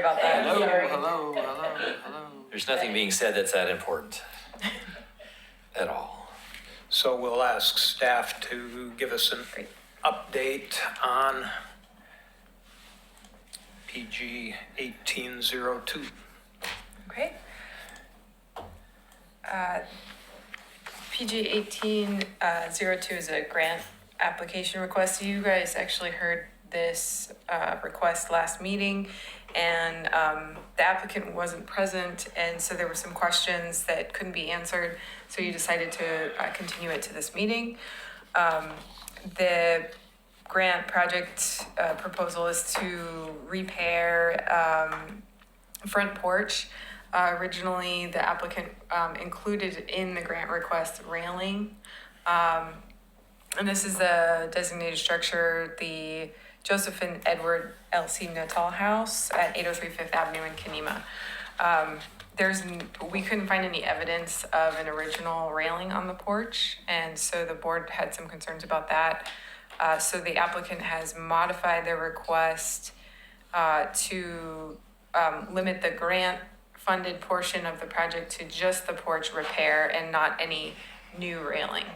About that. Hello, Sorry. hello. There's nothing being said that's that important at all. So we'll ask staff to give us an Great. update on PG 1802. Okay. PG 1802 is a grant application request. You guys actually heard this request last meeting, and the applicant wasn't present, and so there were some questions that couldn't be answered, so you decided to continue it to this meeting. The grant project proposal is to repair front porch. Originally, the applicant included in the grant request railing. And this is the designated structure, the Joseph and Edward L.C. Nuttall House at 803 Fifth Avenue in Kenema. We couldn't find any evidence of an original railing on the porch, and so the board had some concerns about that. So the applicant has modified their request to limit the grant-funded portion of the project to just the porch repair and not any new railing.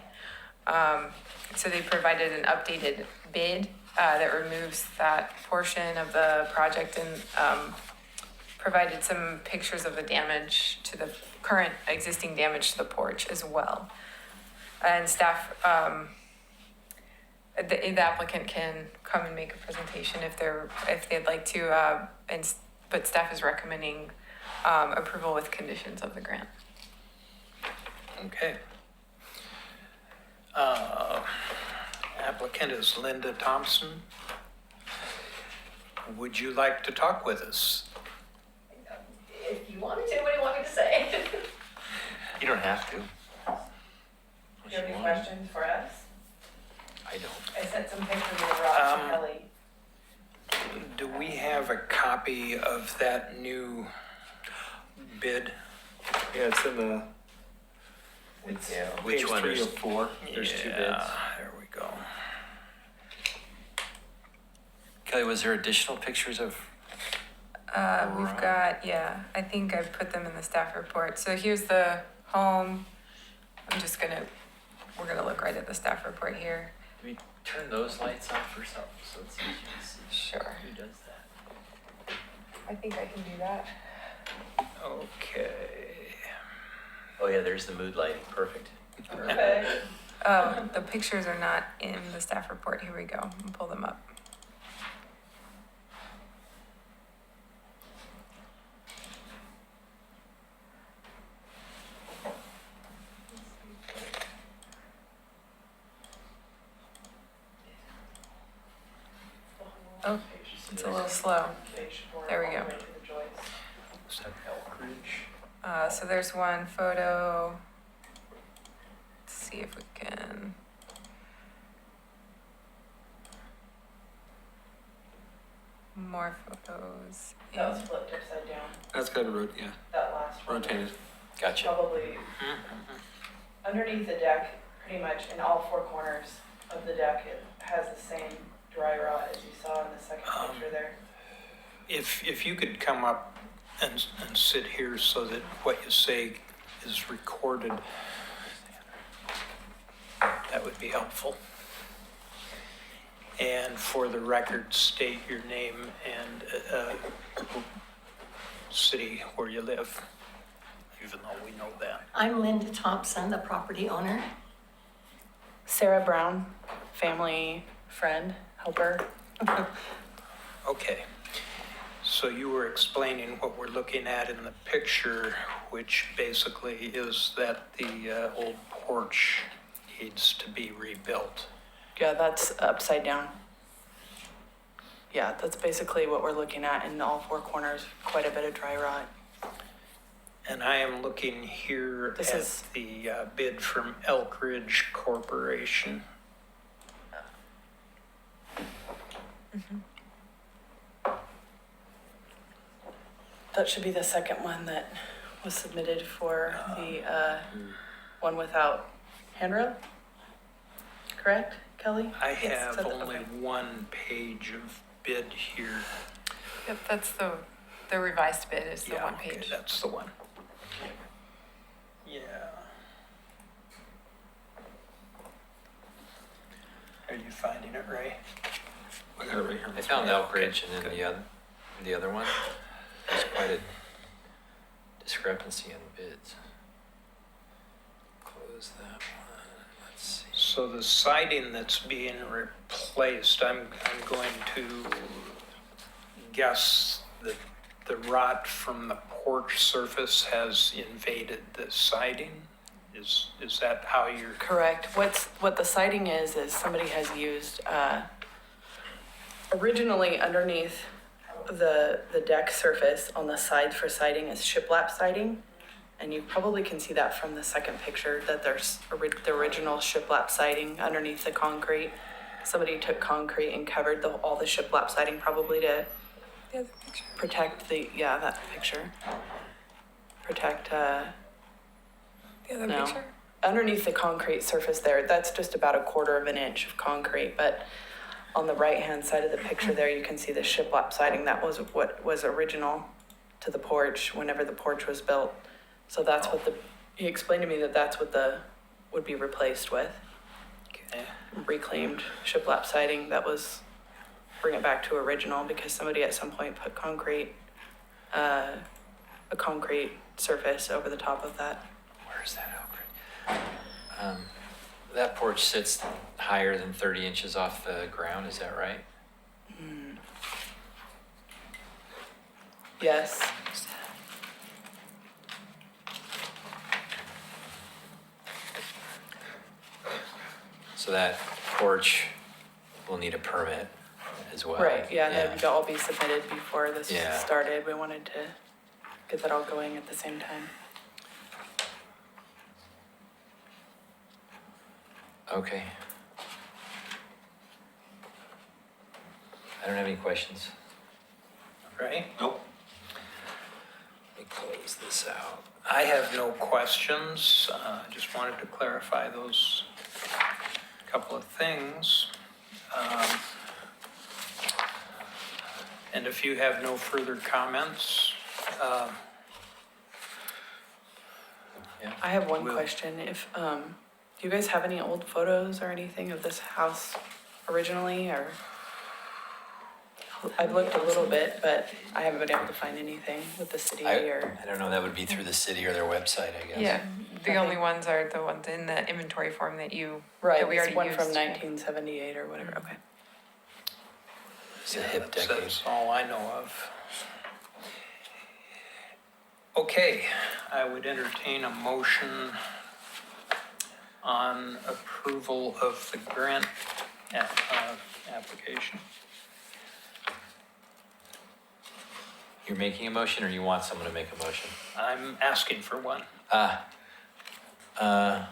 So they provided an updated bid that removes that portion of the project and provided some pictures of the damage to the current existing damage to the porch as well. And staff, the applicant can come and make a presentation if they'd like to, but staff is recommending approval with conditions of the grant. Okay. Applicant is Linda Thompson. Would you like to talk with us? If you wanted to, what do you want me to say? You don't have to. Do you have any questions for us? I don't. I sent some pictures of Ross and Kelly. Do we have a copy of that new bid? Yeah, it's in the We do. Which page one? 3 of 4. There's 2 bids. There we go. Kelly, was there additional pictures of? We've got, I think I've put them in the staff report. So here's the home. We're gonna look right at the staff report here. Do we turn those lights off or something so it's easy to see? Sure. Who does that? I think I can do that. Okay. Oh yeah, there's the mood lighting. Perfect. Perfect. Oh, the pictures are not in the staff report. Here we go. I'll pull them up. Oh, it's a little slow. There we go. Is that Elk Ridge? So there's one photo. Let's see if we can. More photos. That was flipped upside down, That's got that last one. rotated. Gotcha. Probably underneath the deck, pretty much in all 4 corners of the deck, it has the same dry rot as you saw in the second picture there. If you could come up and sit here so that what you say is recorded, that would be helpful. And for the record, state your name and city where you live, even though we know that. I'm Linda Thompson, the property owner. Sarah Brown, family friend, helper. Okay, so you were explaining what we're looking at in the picture, which basically is that the old porch needs to be rebuilt. Yeah, that's upside down. Yeah, that's basically what we're looking at in all 4 corners, quite a bit of dry rot. And I am looking here This at is- the bid from Elk Ridge Corporation. That should be the second one that was submitted for the one without handrail. Correct, Kelly? I Yes, have so the- only okay. one page of bid here. Yep, that's the The revised bid is the Yeah, one okay, page. that's the one. Yeah. Are you finding it, Ray? I got it right here. I found Elk Okay, Ridge and then good. the other one, there's quite a discrepancy in bids. Close that one, let's see. So the siding that's being replaced, I'm going to guess that the rot from the porch surface has invaded the siding? Is that how you're? Correct. What the siding is somebody has used, originally underneath the deck surface on the side for siding is shiplap siding. And you probably can see that from the second picture, that there's the original shiplap siding underneath the concrete. Somebody took concrete and covered all the shiplap siding probably to The other picture. protect that picture. Protect, The other No. picture? underneath the concrete surface there, that's just about 1/4 of an inch of concrete, but on the right-hand side of the picture there, you can see the shiplap siding. That was what was original to the porch whenever the porch was built. So that's what he explained to me that that's what would be replaced with. Okay. Reclaimed shiplap siding that was, bring it back to original because somebody at some point put a concrete surface over the top of that. Where's that Elk Ridge? That porch sits higher than 30 inches off the ground, is that right? Yes. So that porch will need a permit as well. Right, yeah, that would all be submitted before this Yeah. started. We wanted to get that all going at the same time. Okay. I don't have any questions. Right? Nope. Let me close this out. I have no questions. Just wanted to clarify those couple of things. And if you have no further comments, I have one Will. question. If, do you guys have any old photos or anything of this house originally, or? I've looked a little bit, but I haven't been able to find anything with the city or. I don't know, that would be through the city or their website, I guess. Yeah, the Okay. only ones are the ones in the inventory form that you, Right, that we it's already one used. from 1978 or whatever, okay. It's a hip decade. that's all I know of. Okay, I would entertain a motion on approval of the grant application. You're making a motion or you want someone to make a motion? I'm asking for one. I'll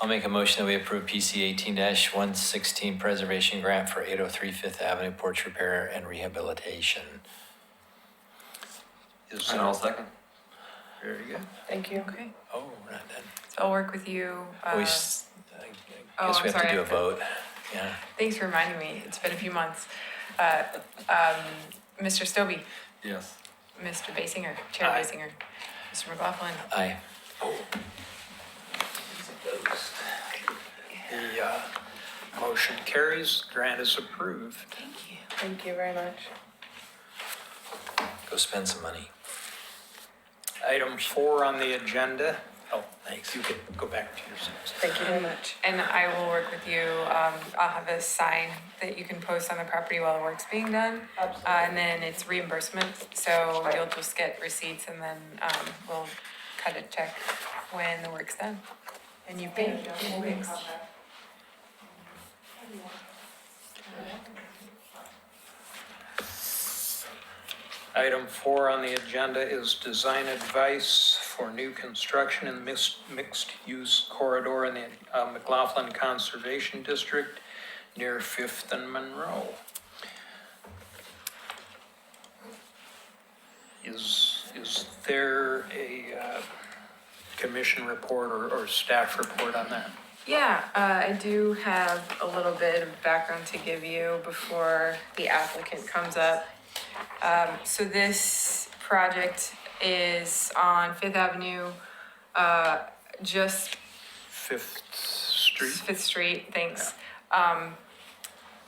make a motion that we approve PC 18-116 preservation grant for 803 Fifth Avenue porch repair and rehabilitation. Is And I'll second. Very good. Thank you. Okay, Oh, we're not done. so I'll work with you. I Oh, guess I'm we have to sorry, do I a vote. Yeah. Thanks for reminding me, it's been a few months. Mr. Stobie, Yes. Mr. Basinger, Chair Aye. Basinger, Mr. McLaughlin. Aye. The motion carries, grant is approved. Thank you. Thank you very much. Go spend some money. Item 4 on the agenda. Oh, thanks. You can go back to your seats. Thank you very much. And I will work with you, I'll have a sign that you can post on the property while the work's being done. Absolutely. And then it's reimbursement, so you'll just get receipts and then, we'll cut a check when the work's done. And you pay. Thanks. Item 4 on the agenda is design advice for new construction in the mixed-use corridor in the McLaughlin Conservation District near Fifth and Monroe. Is there a commission report or staff report on that? Yeah, I do have a little bit of background to give you before the applicant comes up. So this project is on Fifth Avenue, just Fifth Street? Fifth Street, thanks.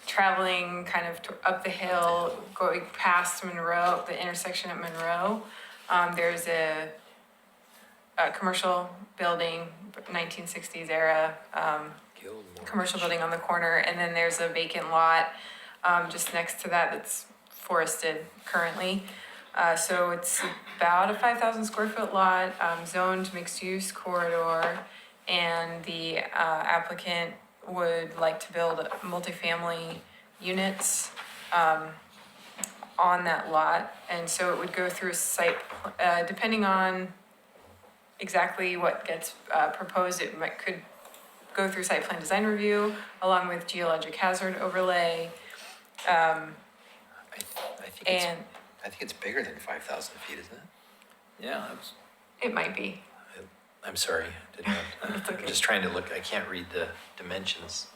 Traveling kind of up the hill, going past Monroe, the intersection at Monroe. There's a commercial building, 1960s era, commercial building on the corner, and then there's a vacant lot just next to that that's forested currently. So it's about a 5,000 square foot lot, zoned mixed use corridor, and the applicant would like to build multifamily units on that lot. And so it would go through a site, depending on exactly what gets proposed, could go through site plan design review along with geologic hazard overlay. I think And it's bigger than 5,000 feet, isn't it? Yeah, that's, it might be. I'm sorry, didn't know. It's okay. I'm just trying to look, I can't read the dimensions.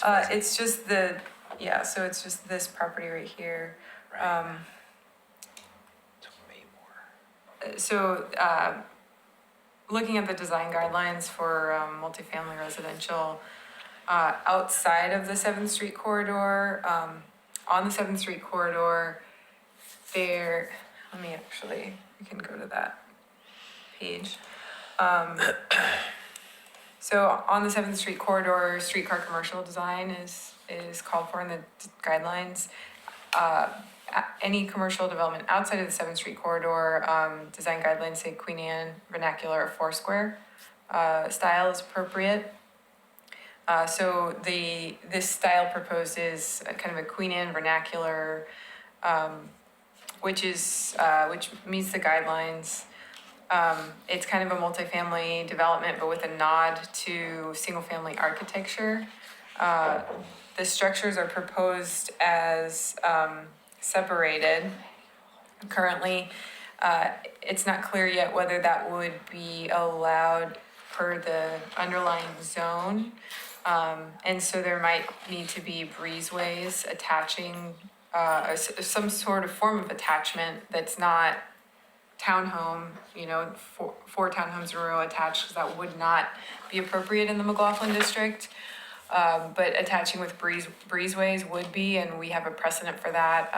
It's just so it's just this property right here. Right. It's way more. So, looking at the design guidelines for multifamily residential, outside of the 7th Street corridor, on the 7th Street corridor, we can go to that page. So on the 7th Street corridor, streetcar commercial design is called for in the guidelines. Any commercial development outside of the 7th Street corridor, design guidelines say Queen Anne vernacular or Foursquare style is appropriate. So this style proposed is kind of a Queen Anne vernacular, which meets the guidelines. It's kind of a multifamily development, but with a nod to single-family architecture. The structures are proposed as separated. Currently, it's not clear yet whether that would be allowed per the underlying zone. And so there might need to be breezeways attaching, some sort of form of attachment that's not townhome, four townhomes in a row attached, because that would not be appropriate in the McLaughlin district. But attaching with breezeways would be, and we have a precedent for that.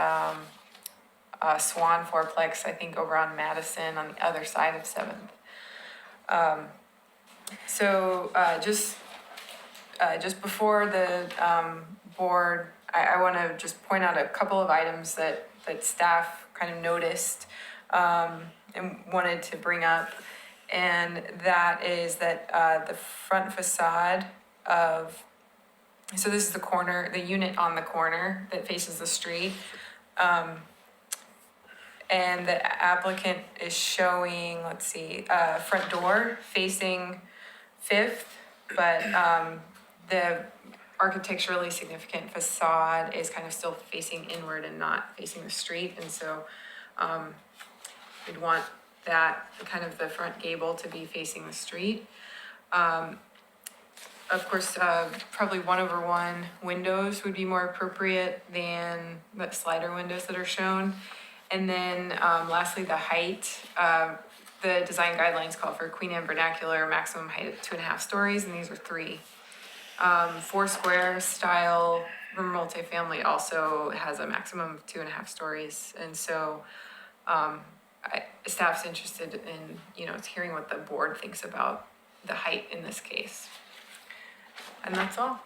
Swan fourplex, I think, over on Madison on the other side of 7th. So just before the board, I want to just point out a couple of items that staff kind of noticed and wanted to bring up. And that is that the front facade of, so this is the corner, the unit on the corner that faces the street. And the applicant is showing, front door facing 5th, but the architecturally significant facade is kind of still facing inward and not facing the street. And so we'd want that, kind of the front gable to be facing the street. Of course, probably 1/1 windows would be more appropriate than the slider windows that are shown. And then lastly, the height. The design guidelines call for Queen Anne vernacular, maximum height of 2.5 stories, and these are 3. Foursquare style multifamily also has a maximum of 2.5 stories. And so staff's interested in, hearing what the board thinks about the height in this case. And that's all.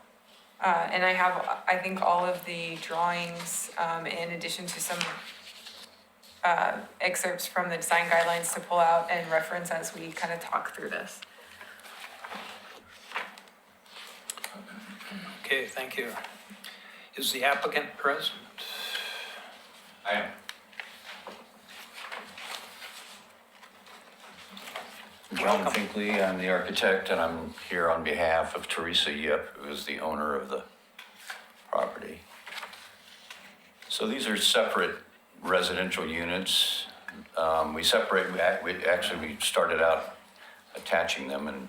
And I have, I think, all of the drawings, in addition to some excerpts from the design guidelines to pull out and reference as we kind of talk through this. okay, thank you. Is the applicant present? I am. John Welcome. Finkley, I'm the architect, and I'm here on behalf of Teresa Yip, who is the owner of the property. So these are separate residential units. We started out attaching them,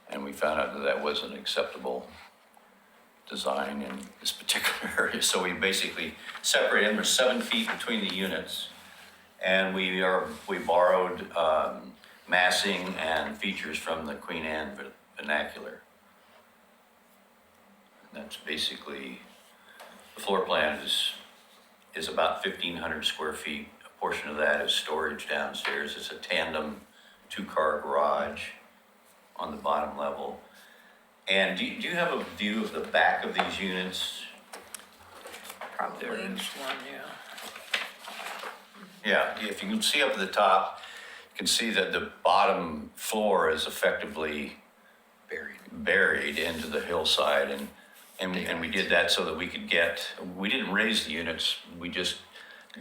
and we found out that wasn't acceptable design in this particular area. So we basically separated them. There's 7 feet between the units, And we borrowed massing and features from the Queen Anne vernacular. And that's basically, the floor plan is about 1,500 square feet. A portion of that is storage downstairs. It's a tandem 2-car garage on the bottom level. And do you have a view of the back of these units? Probably. There is one, yeah. Yeah, if you can see up at the top, you can see that the bottom floor is effectively buried into the hillside, and we did that so that we could we didn't raise the units, we just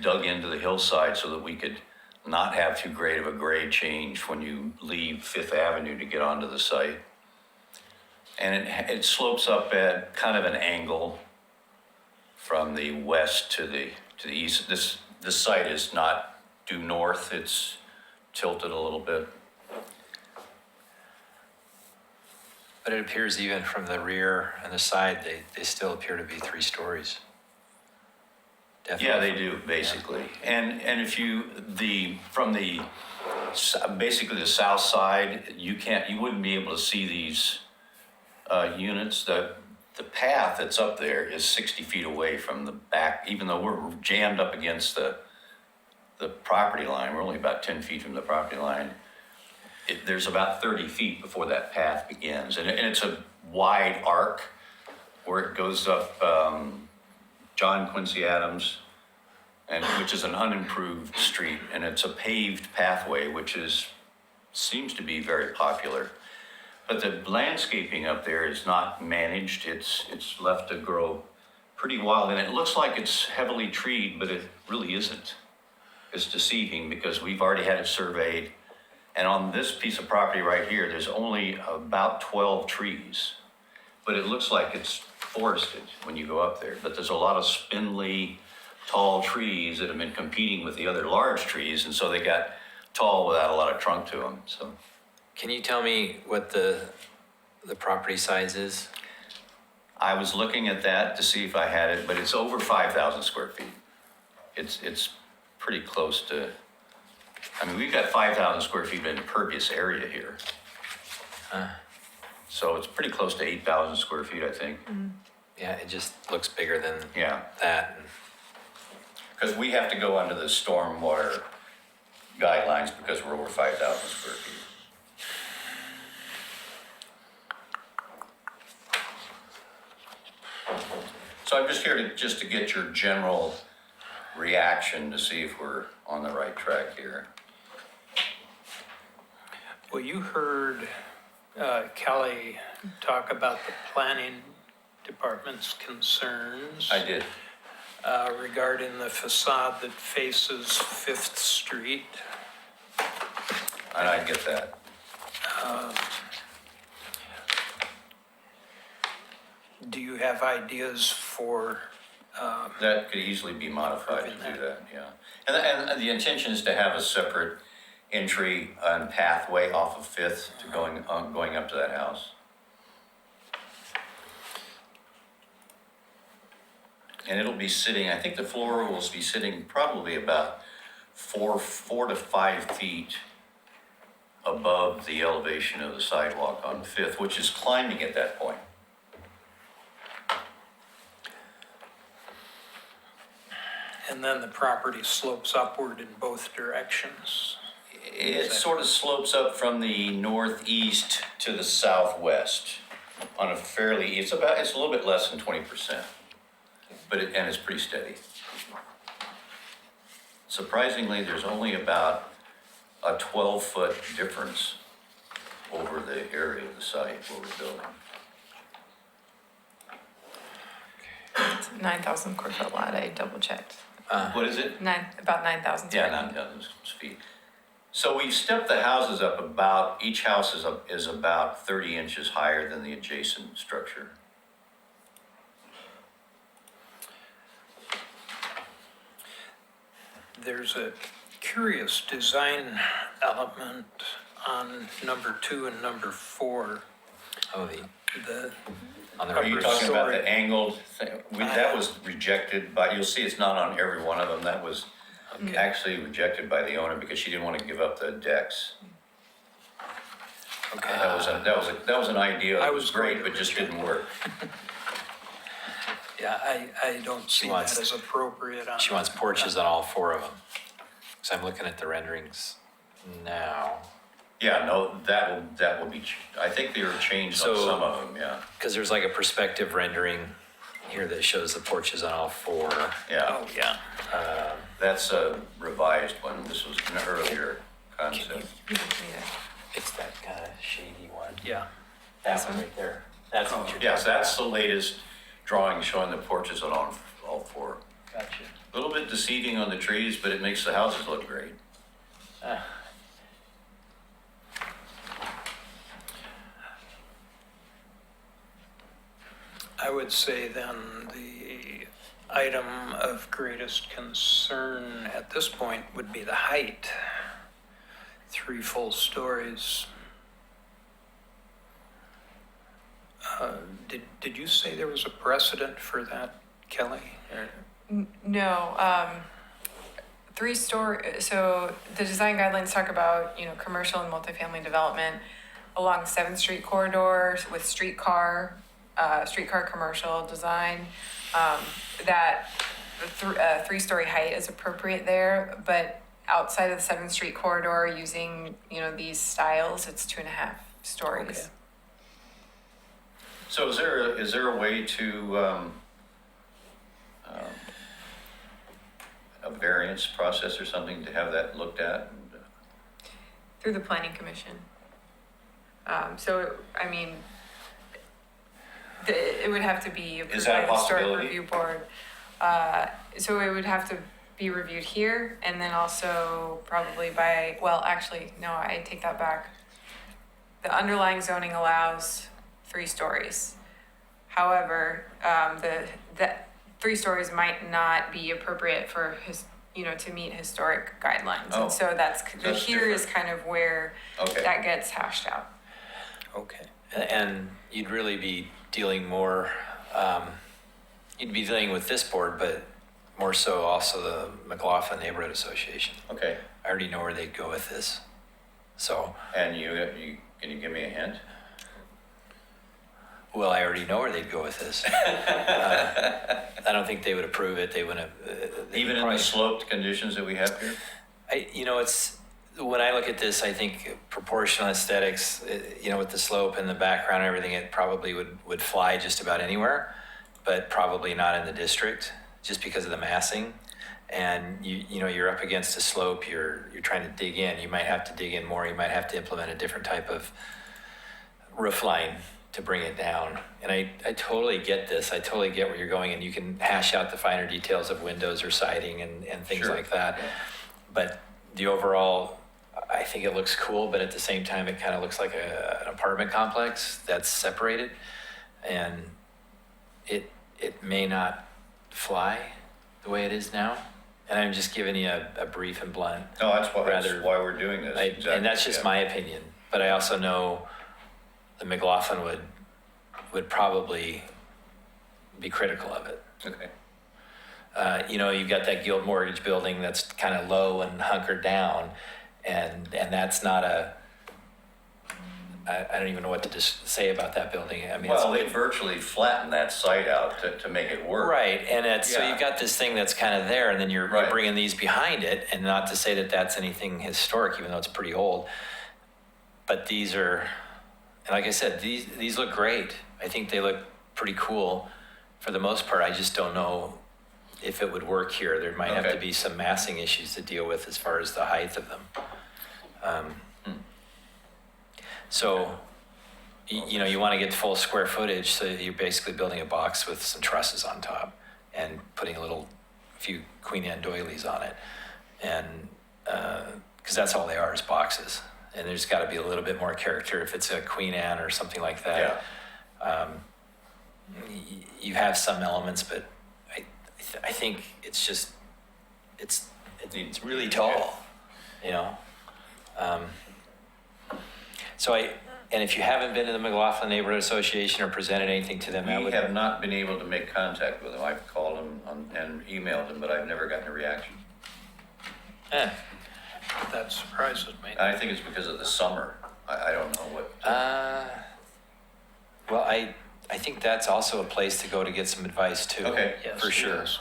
dug into the hillside so that we could not have too great of a grade change when you leave Fifth Avenue to get onto the site. And it slopes up at kind of an angle from the west to the east. This site is not due north, it's tilted a little bit. But it appears even from the rear and the side, they still appear to be 3 stories. Yeah, Definitely. they do, basically. And if basically the south side, you wouldn't be able to see these units. The path that's up there is 60 feet away from the back, even though we're jammed up against the property line. We're only about 10 feet from the property line. There's about 30 feet before that path begins. And it's a wide arc where it goes up John Quincy Adams, which is an unimproved street. And it's a paved pathway, which seems to be very popular. But the landscaping up there is not managed. It's left to grow pretty wild, and it looks like it's heavily treed, but it really isn't. It's deceiving because we've already had it surveyed, and on this piece of property right here, there's only about 12 trees, but it looks like it's forested when you go up there. But there's a lot of spindly, tall trees that have been competing with the other large trees, and so they got tall without a lot of trunk to them. So. Can you tell me what the property size is? I was looking at that to see if I had it, but it's over 5,000 square feet. It's pretty close to, I mean, we've got 5,000 square feet of impervious area here. So it's pretty close to 8,000 square feet, I think. Yeah, it just looks bigger than Yeah, that. because we have to go under the stormwater guidelines because we're over 5,000 square feet. So I'm just here to get your general reaction to see if we're on the right track here. Well, you heard Kelly talk about the planning department's concerns. I did. Regarding the facade that faces Fifth Street. And I get that. Do you have ideas for, That could easily be modified to do that, yeah. And the intention is to have a separate entry and pathway off of Fifth to going up to that house. And it'll be sitting, I think the floor will be sitting probably about 4 to 5 feet above the elevation of the sidewalk on Fifth, which is climbing at that point. and then the property slopes upward in both directions? It sort of slopes up from the northeast to the southwest on a fairly, it's a little bit less than 20%, but it's pretty steady. Surprisingly, there's only about a 12-foot difference over the area of the site where we're building. It's a 9,000 square foot lot, I double checked. What is it? About 9,000 Yeah, square feet. 9,000 feet. So we've stepped the houses up each house is about 30 inches higher than the adjacent structure. There's a curious design element on number 2 and number 4. Oh, The on the Are you reverse. talking about story. the angled thing? That was rejected, but you'll see it's not on every one of them. That was actually rejected by the owner because she didn't want to give up the decks. Okay. That was an idea, I it was was going great, to but just reject didn't work. Yeah, I don't see that wants- as appropriate on. She wants porches on all 4 of them. So I'm looking at the renderings now. Yeah, no, that will be, I think they were changed on So- some of them, yeah, Because there's like a perspective rendering here that shows the porches on all 4. yeah. Oh, yeah. That's a revised one, this was an earlier Can you, concept. you can see that? It's that kind of shady one. Yeah. That This one one? right there. That's what you're Yes, talking that's the latest drawing showing the porches on all 4. about. Gotcha. A little bit deceiving on the trees, but it makes the houses look great. I would say then the item of greatest concern at this point would be the height. 3 full stories. Did you say there was a precedent for that, Kelly? Or- No, 3-story, so the design guidelines talk about, commercial and multifamily development along 7th Street corridor with streetcar commercial design, that 3-story height is appropriate there, but outside of the 7th Street corridor, using, these styles, it's 2.5 stories. Okay. So is there a way to, a variance process or something to have that looked at? Through the planning commission. So, I mean, it would have to be approved Is that by a the historic possibility? review board. So it would have to be reviewed here and then also probably by, well, actually, no, I take that back. The underlying zoning allows 3 stories. However, that 3 stories might not be appropriate for to meet historic guidelines. Oh, And so that's here is different. kind of where Okay. that gets hashed out. Okay. And you'd really be dealing more, you'd be dealing with this board, but more so also the McLaughlin Neighborhood Association. Okay, I already know where they'd go with this. So, and can you give me a hint? well, I already know where they'd go with this. I don't think they would approve it. They wouldn't. Even in the sloped conditions that we have here? It's, when I look at this, I think proportional aesthetics, with the slope and the background and everything, it probably would fly just about anywhere, but probably not in the district, just because of the massing. And you're up against a slope, you're trying to dig in. You might have to dig in more. You might have to implement a different type of roof line to bring it down. And I totally get this. I totally get where you're going, and you can hash out the finer details of windows or siding and things Sure. like that. But the overall, I think it looks cool, but at the same time, it kind of looks like an apartment complex that's separated. And it may not fly the way it is now. And I'm just giving you a brief and blunt. No, that's why we're doing this. And that's just yeah. my opinion. But I also know the McLaughlin would probably be critical of it. Okay. You've got that Guild Mortgage building that's kind of low and hunkered down, and that's not I don't even know what to just say about that building. I mean, Well, they virtually flattened that site out to make it work. right, and so Yeah. you've got this thing that's kind of there, and then you're Right. bringing these behind it, and not to say that that's anything historic, even though it's pretty old. But these are, and like I said, these look great. I think they look pretty cool for the most part. I just don't know if it would work here. There might have to Okay. be some massing issues to deal with as far as the height of them. So, you want to get full square footage, so you're basically building a box with some trusses on top and putting a few Queen Anne doilies on it. And, because that's all they are, is boxes. And there's got to be a little bit more character if it's a Queen Anne or something like that. Yeah. You have some elements, but I think it's just, it's really tall, So and if you haven't been to the McLaughlin Neighborhood Association or presented anything to them, that We would. have not been able to make contact with them. I've called them and emailed them, but I've never gotten a reaction. Eh, That surprises me. I think it's because of the summer. I don't know what. well, I think that's also a place to go to get some advice too. Okay. Yes, For it sure. is.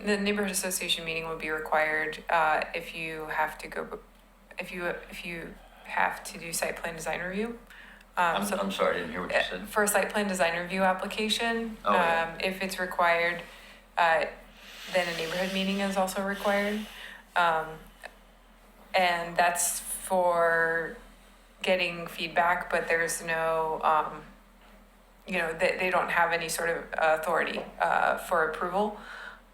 The neighborhood association meeting would be required if you have to go, if you have to do site plan design review. So- I'm sorry, I didn't hear what you said. For a site plan design review application, Oh, yeah. if it's required, then a neighborhood meeting is also required. And that's for getting feedback, but there's no, they don't have any sort of authority for approval.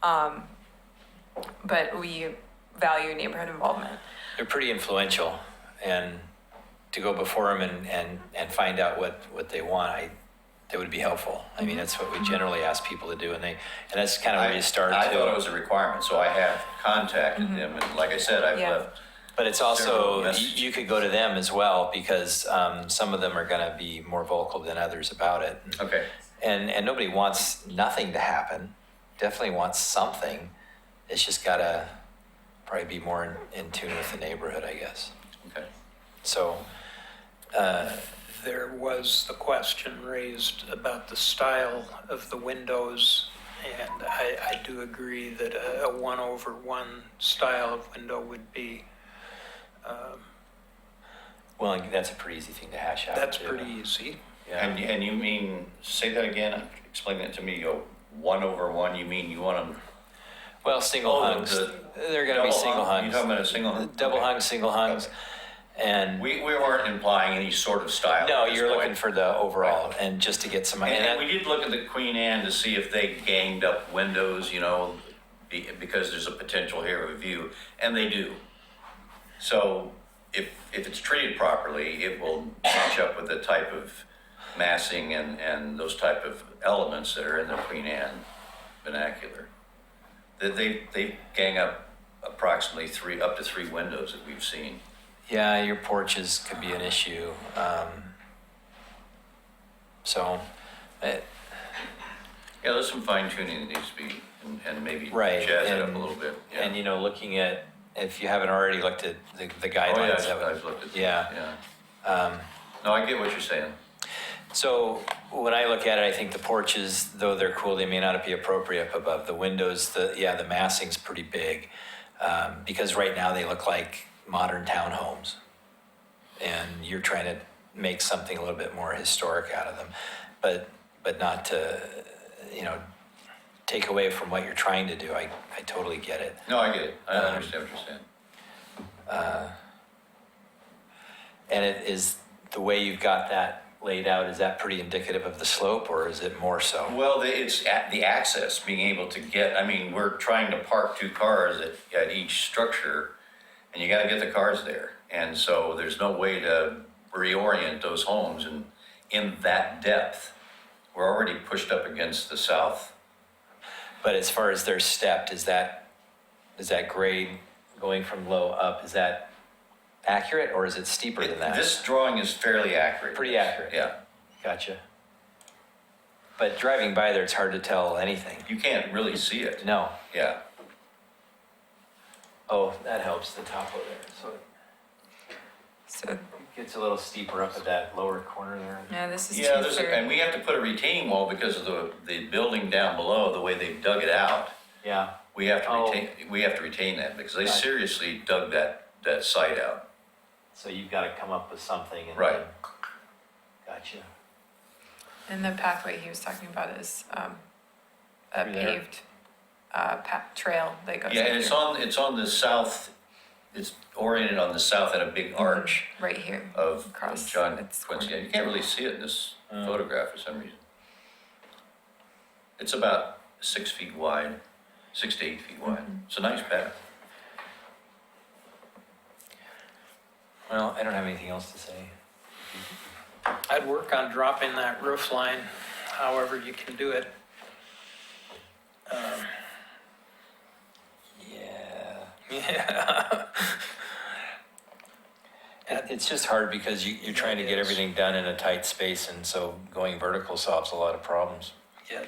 But we value neighborhood involvement. They're pretty influential, and to go before them and find out what they want, that would be helpful. I mean, that's what we generally ask people to do, and that's kind of where you start I thought it too. was a requirement, so I have contacted them, and like I said, I've Yeah. left. But it's several also, messages. you could go to them as well, because some of them are going to be more vocal than others about it. Okay, And nobody wants nothing to happen. Definitely wants something. It's just got to probably be more in tune with the neighborhood, I guess. okay. So, There was the question raised about the style of the windows, and I do agree that a 1/1 style of window would be, well, that's a pretty easy thing to hash out. that's too. pretty easy. Yeah. And you mean, say that again, explain that to me, you go 1/1, you mean you want them? Well, single hungs. They're going to be single You hungs. talking about a single hung? Double Okay. hungs, single hungs. Okay. And We weren't implying any sort of style. no, at this you're point. looking for the overall and just to get some. And we did look at the Queen Anne to see if they ganged up windows, because there's a potential here of a view, and they do. So if it's treated properly, it will match up with the type of massing and those type of elements that are in the Queen Anne vernacular. They gang up approximately up to three windows that we've seen. Yeah, your porches could be an issue. So, Yeah, there's some fine tuning that needs to be, and maybe Right, jazz it up and- a little bit. Yeah. and looking at, if you haven't already looked at the Oh, yeah, guidelines. that would- I've looked at. Yeah. Yeah. No, I get what you're saying. So when I look at it, I think the porches, though they're cool, they may not be appropriate up above the windows. The massing's pretty big, because right now they look like modern townhomes, and you're trying to make something a little bit more historic out of them, but not to, take away from what you're trying to do. I totally get it. No, I get it. I understand what you're saying. And it is the way you've got that laid out. Is that pretty indicative of the slope, or is it more so? Well, it's at the access, being able to get, we're trying to park two cars at each structure, and you gotta get the cars there. And so there's no way to reorient those homes in that depth. We're already pushed up against the south. But as far as they're stepped, is that grade going from low up, is that accurate, or is it steeper than that? This drawing is fairly accurate. Pretty accurate. Yeah. Gotcha. But driving by there, it's hard to tell anything. You can't really see it. No. Yeah. Oh, that helps, the topo there. So So, it gets a little steeper up at that lower corner there. yeah, this is Yeah, 230. and we have to put a retaining wall because of the building down below, the way they've dug it out. Yeah. We have to Oh. retain that because they Gotcha. seriously dug that site out. So you've got to come up with something. And Right. then- Gotcha. And the pathway he was talking about is a Through there? paved trail that goes. Yeah, up and it's through. on the south, it's oriented on the south at a big arch Right here. of Across John its Quincy. corner. You can't really see it in this Mm. photograph for some reason. It's about 6 feet wide, 6 to 8 feet wide. It's a nice path. Well, I don't have anything else to say. I'd work on dropping that roof line, however you can do it. Yeah. Yeah. It's just hard because you're trying to get everything done in a tight space, and so going vertical solves a lot of problems. Yeah.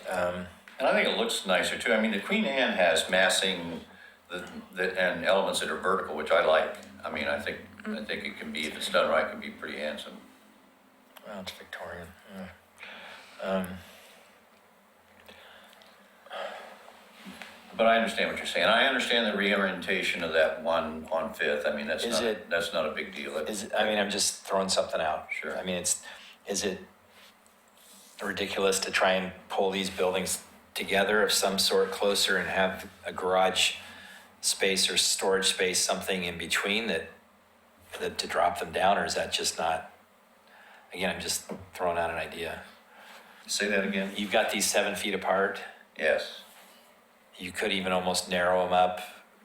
Um, And I think it looks nicer too. The Queen Anne has massing and elements that are vertical, which I like. I mean, I think it can be, if it's done right, it can be pretty handsome. Well, it's Victorian. Yeah. But I understand what you're saying. I understand the reorientation of that one on Fifth. I mean, that's not a big deal. I mean, I'm just throwing something out. Sure. I mean, is it ridiculous to try and pull these buildings together of some sort closer and have a garage space or storage space, something in between that to drop them down, or is that just not? Again, I'm just throwing out an idea. Say that again? You've got these 7 feet apart. Yes. You could even almost narrow them up,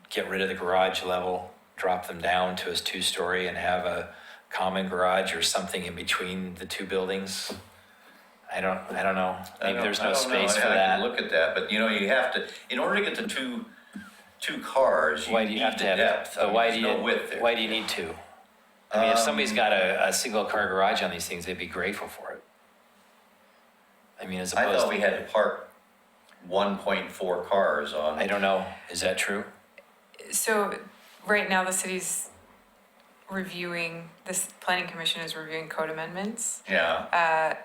get rid of the garage level, drop them down to a 2-story and have a common garage or something in between the two buildings. I don't know. Maybe there's no space for I that. can look at that, but you have to, in order to get the two cars, Why do you have to have depth. I mean, why there's do you no width there. Why do you need to? I mean, if somebody's got a single car garage on these things, they'd be grateful for it. I mean, as I opposed thought we had to park 1.4 cars on. I don't know. Is that true? So right now, the city's reviewing, this planning commission is reviewing code amendments. Yeah,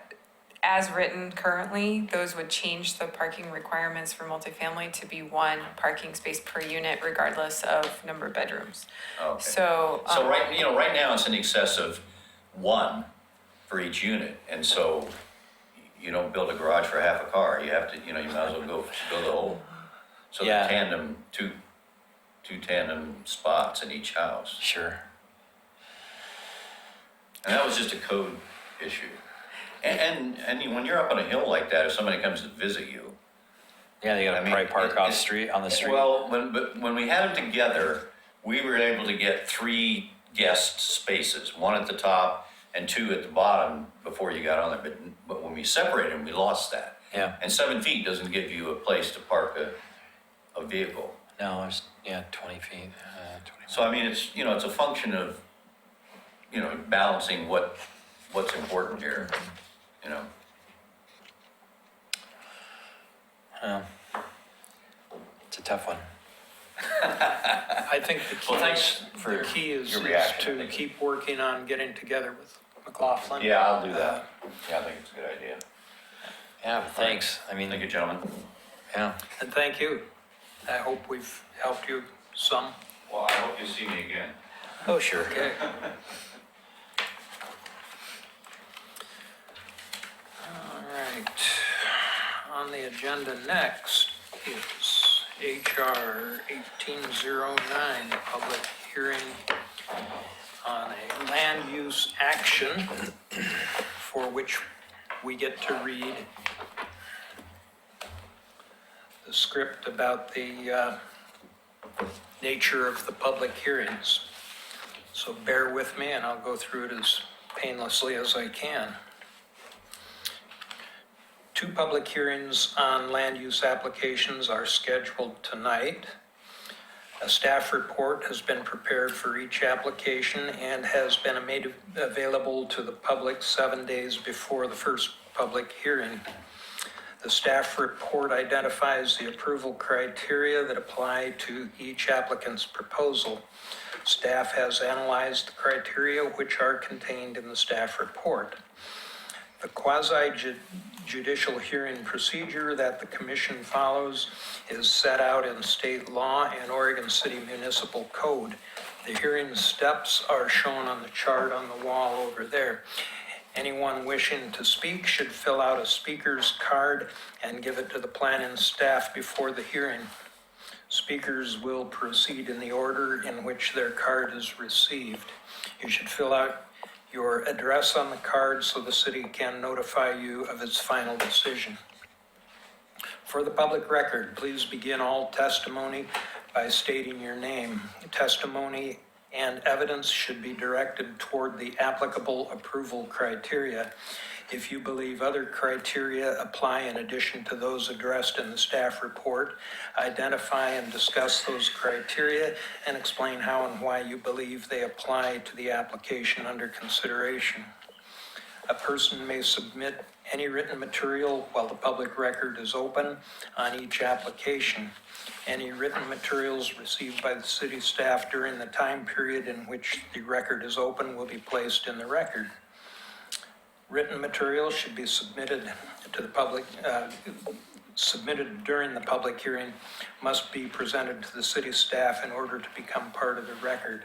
As written currently, those would change the parking requirements for multifamily to be 1 parking space per unit regardless of number of bedrooms. okay. So. So right now it's in excess of 1 for each unit, and so you don't build a garage for half a car. You have to, you might as well go build a whole. So Yeah. the tandem, two tandem spots in each house, Sure. and that was just a code issue. And when you're up on a hill like that, if somebody comes to visit you. Yeah, they gotta I mean, probably park it- off it- street on the street. Well, when we had them together, we were able to get 3 guest spaces, 1 at the top and 2 at the bottom before you got on there. But when we separated them, we lost that. Yeah. And 7 feet doesn't give you a place to park a vehicle. No, there's 20 feet. 20. So I mean, it's a function of, balancing what's important here, It's a tough one. I think the key, Well, thanks for the key is your reaction. to Thank you. keep working on getting together with McLaughlin. Yeah, I'll do that. Yeah, I think it's a good idea. Yeah, but thanks. I mean, Thank you, gentlemen. yeah. And thank you. I hope we've helped you some. Well, I hope you see me again. Oh, sure. Okay. All right. On the agenda next is HR 1809, public hearing on a land use action for which we get to read the script about the nature of the public hearings. So bear with me and I'll go through it as painlessly as I can. 2 public hearings on land use applications are scheduled tonight. A staff report has been prepared for each application and has been made available to the public 7 days before the first public hearing. The staff report identifies the approval criteria that apply to each applicant's proposal. Staff has analyzed the criteria which are contained in the staff report. The quasi-judicial hearing procedure that the commission follows is set out in state law and Oregon City Municipal Code. The hearing steps are shown on the chart on the wall over there. Anyone wishing to speak should fill out a speaker's card and give it to the planning staff before the hearing. Speakers will proceed in the order in which their card is received. You should fill out your address on the card so the city can notify you of its final decision. For the public record, please begin all testimony by stating your name. Testimony and evidence should be directed toward the applicable approval criteria. If you believe other criteria apply in addition to those addressed in the staff report, identify and discuss those criteria and explain how and why you believe they apply to the application under consideration. A person may submit any written material while the public record is open on each application. Any written materials received by the city staff during the time period in which the record is open will be placed in the record. Written materials should be submitted to the public, submitted during the public hearing must be presented to the city staff in order to become part of the record.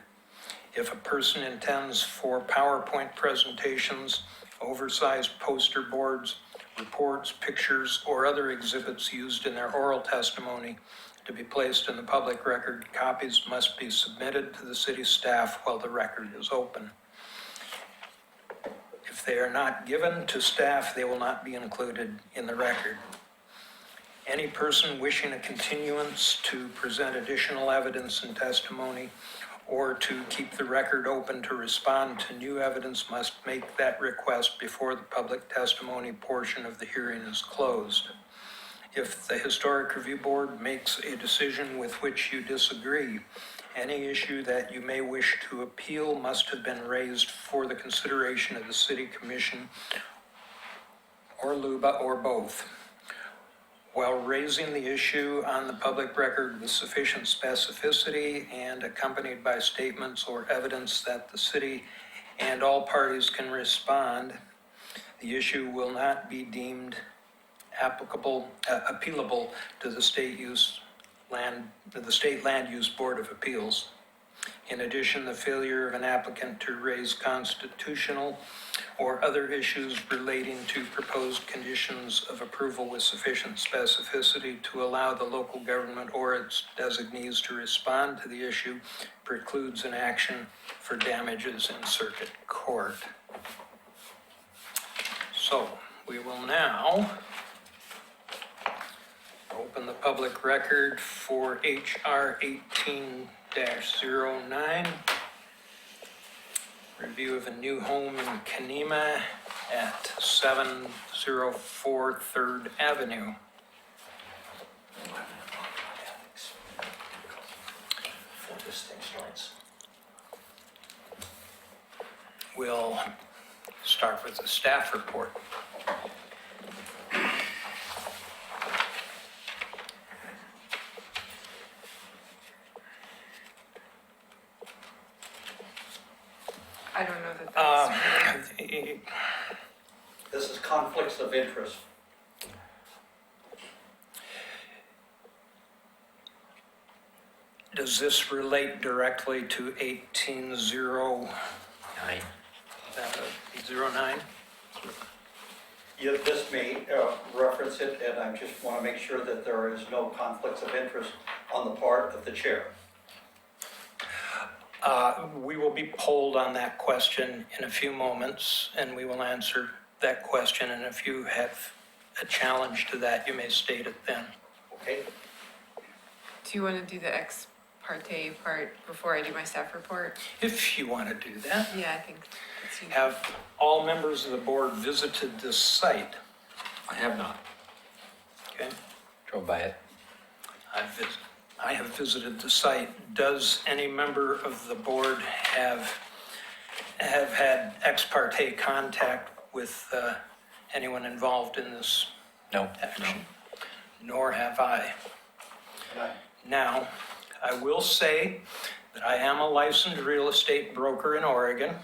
If a person intends for PowerPoint presentations, oversized poster boards, reports, pictures, or other exhibits used in their oral testimony to be placed in the public record, copies must be submitted to the city staff while the record is open. If they are not given to staff, they will not be included in the record. Any person wishing a continuance to present additional evidence and testimony or to keep the record open to respond to new evidence must make that request before the public testimony portion of the hearing is closed. If the Historic Review Board makes a decision with which you disagree, any issue that you may wish to appeal must have been raised for the consideration of the City Commission or LUBA or both. While raising the issue on the public record with sufficient specificity and accompanied by statements or evidence that the city and all parties can respond, the issue will not be deemed appealable to the State Land Use Board of Appeals. In addition, the failure of an applicant to raise constitutional or other issues relating to proposed conditions of approval with sufficient specificity to allow the local government or its designees to respond to the issue precludes an action for damages in circuit court. So we will now open the public record for HR 18-09. Review of a new home in Kanema at 704 3rd Avenue. We'll start with the staff report. I don't know that that's really- This is conflicts of interest. Does this relate directly to 1809? This may reference it, and I just want to make sure that there is no conflicts of interest on the part of the chair. We will be polled on that question in a few moments, and we will answer that question. And if you have a challenge to that, you may state it then. Okay? Do you want to do the ex parte part before I do my staff report? If you want to do that. Yeah, I think it's you. Have all members of the board visited this site? I have not. Okay, Drove by it. I have visited the site. Does any member of the board have had ex parte contact with anyone involved in this No. action? Nor have I. And I- Now, I will say that I am a licensed real estate broker in Oregon,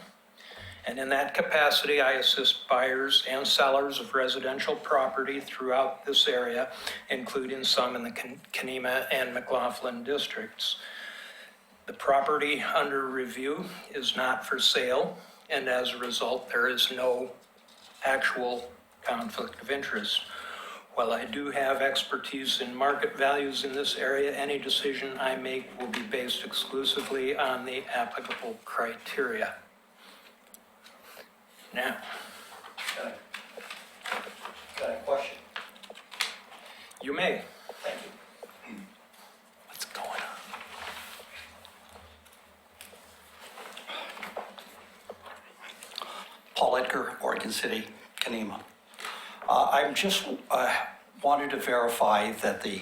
and in that capacity, I assist buyers and sellers of residential property throughout this area, including some in the Kanema and McLaughlin districts. The property under review is not for sale, and as a result, there is no actual conflict of interest. While I do have expertise in market values in this area, any decision I make will be based exclusively on the applicable criteria. Now, Got a question? you may. Thank you. What's going on? Paul Edgar, Oregon City, Kanema. I'm just wanted to verify that the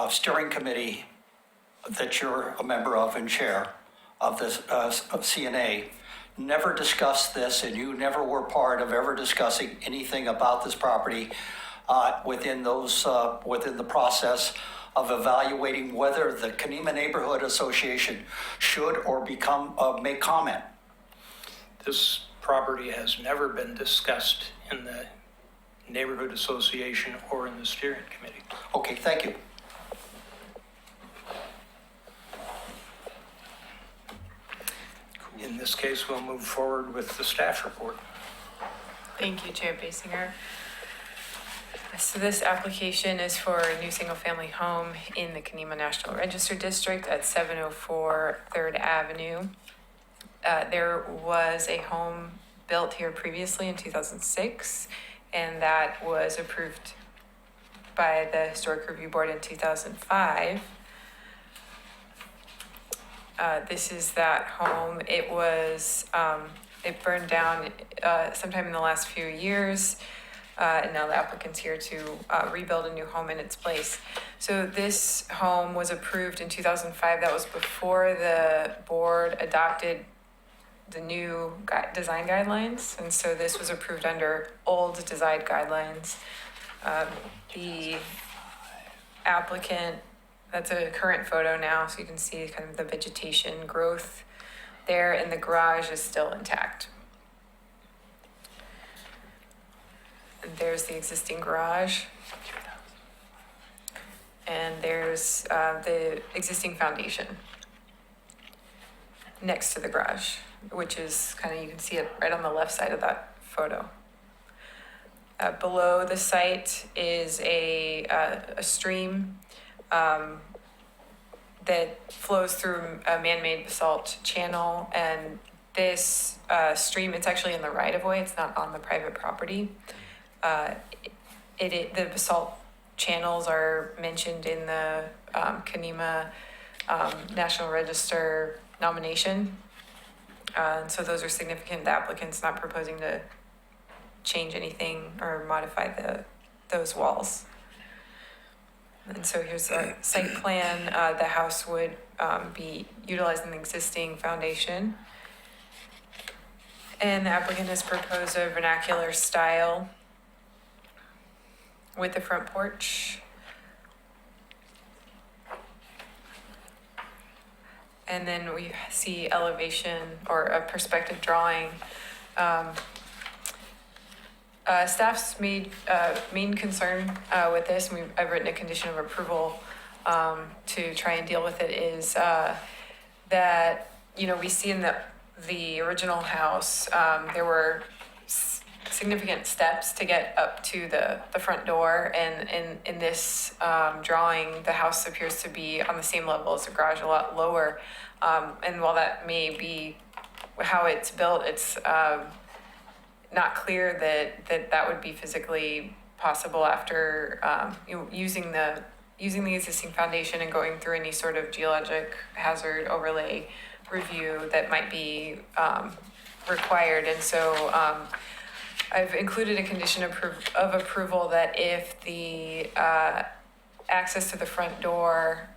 steering committee that you're a member of and chair of the of CNA never discussed this, and you never were part of ever discussing anything about this property within the process of evaluating whether the Kenema Neighborhood Association should or make comment. This property has never been discussed in the neighborhood association or in the steering committee. Okay, thank you. In this case, we'll move forward with the staff report. Thank you, Chair Basinger. So this application is for a new single-family home in the Kenema National Register District at 704 3rd Avenue. There was a home built here previously in 2006, and that was approved by the Historic Review Board in 2005. This is that home. It was, it burned down sometime in the last few years. And now the applicant's here to rebuild a new home in its place. So this home was approved in 2005. That was before the board adopted the new design guidelines. And so this was approved under old design guidelines. The applicant, that's a current photo now, so you can see kind of the vegetation growth there, and the garage is still intact. And there's the existing garage. And there's the existing foundation next to the garage, which is kind of, you can see it right on the left side of that photo. Below the site is a stream that flows through a man-made basalt channel, and this stream, it's actually in the right-of-way, it's not on the private property. The basalt channels are mentioned in the Kenema National Register nomination. And so those are significant. The applicant's not proposing to change anything or modify those walls. And so here's a site plan. The house would be utilizing the existing foundation. And the applicant has proposed a vernacular style with the front porch. And then we see elevation or a perspective drawing. Staff's main concern with this, and I've written a condition of approval to try and deal with it, is that, you know, we see in the original house, there were significant steps to get up to the front door, and in this drawing, the house appears to be on the same level as the garage, a lot lower. And while that may be how it's built, it's not clear that would be physically possible after using the existing foundation and going through any sort of geologic hazard overlay review that might be required. And so I've included a condition of approval that if the access to the front door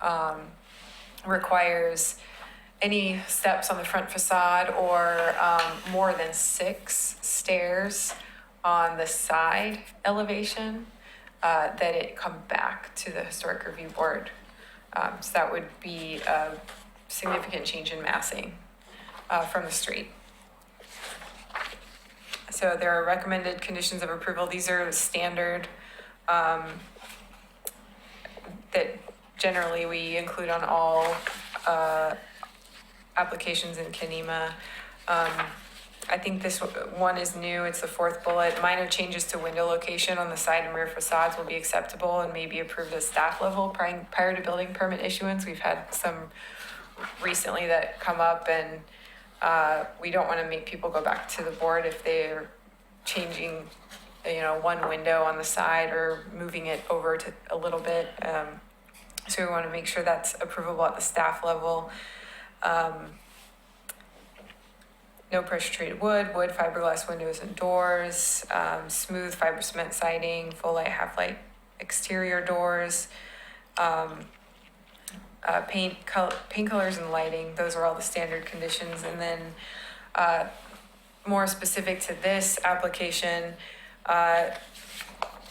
requires any steps on the front facade or more than 6 stairs on the side elevation, that it come back to the Historic Review Board. So that would be a significant change in massing from the street. So there are recommended conditions of approval. These are standard that generally we include on all applications in Kenema. I think this one is new. It's the 4th bullet. Minor changes to window location on the side and rear facades will be acceptable and may be approved at staff level prior to building permit issuance. We've had some recently that come up, and we don't want to make people go back to the board if they're changing, you know, one window on the side or moving it over to a little bit. So we want to make sure that's approvable at the staff level. No pressure treated wood, fiberglass windows and doors, smooth fiber cement siding, full light, half light exterior doors. paint colors and lighting, those are all the standard conditions. And then more specific to this application,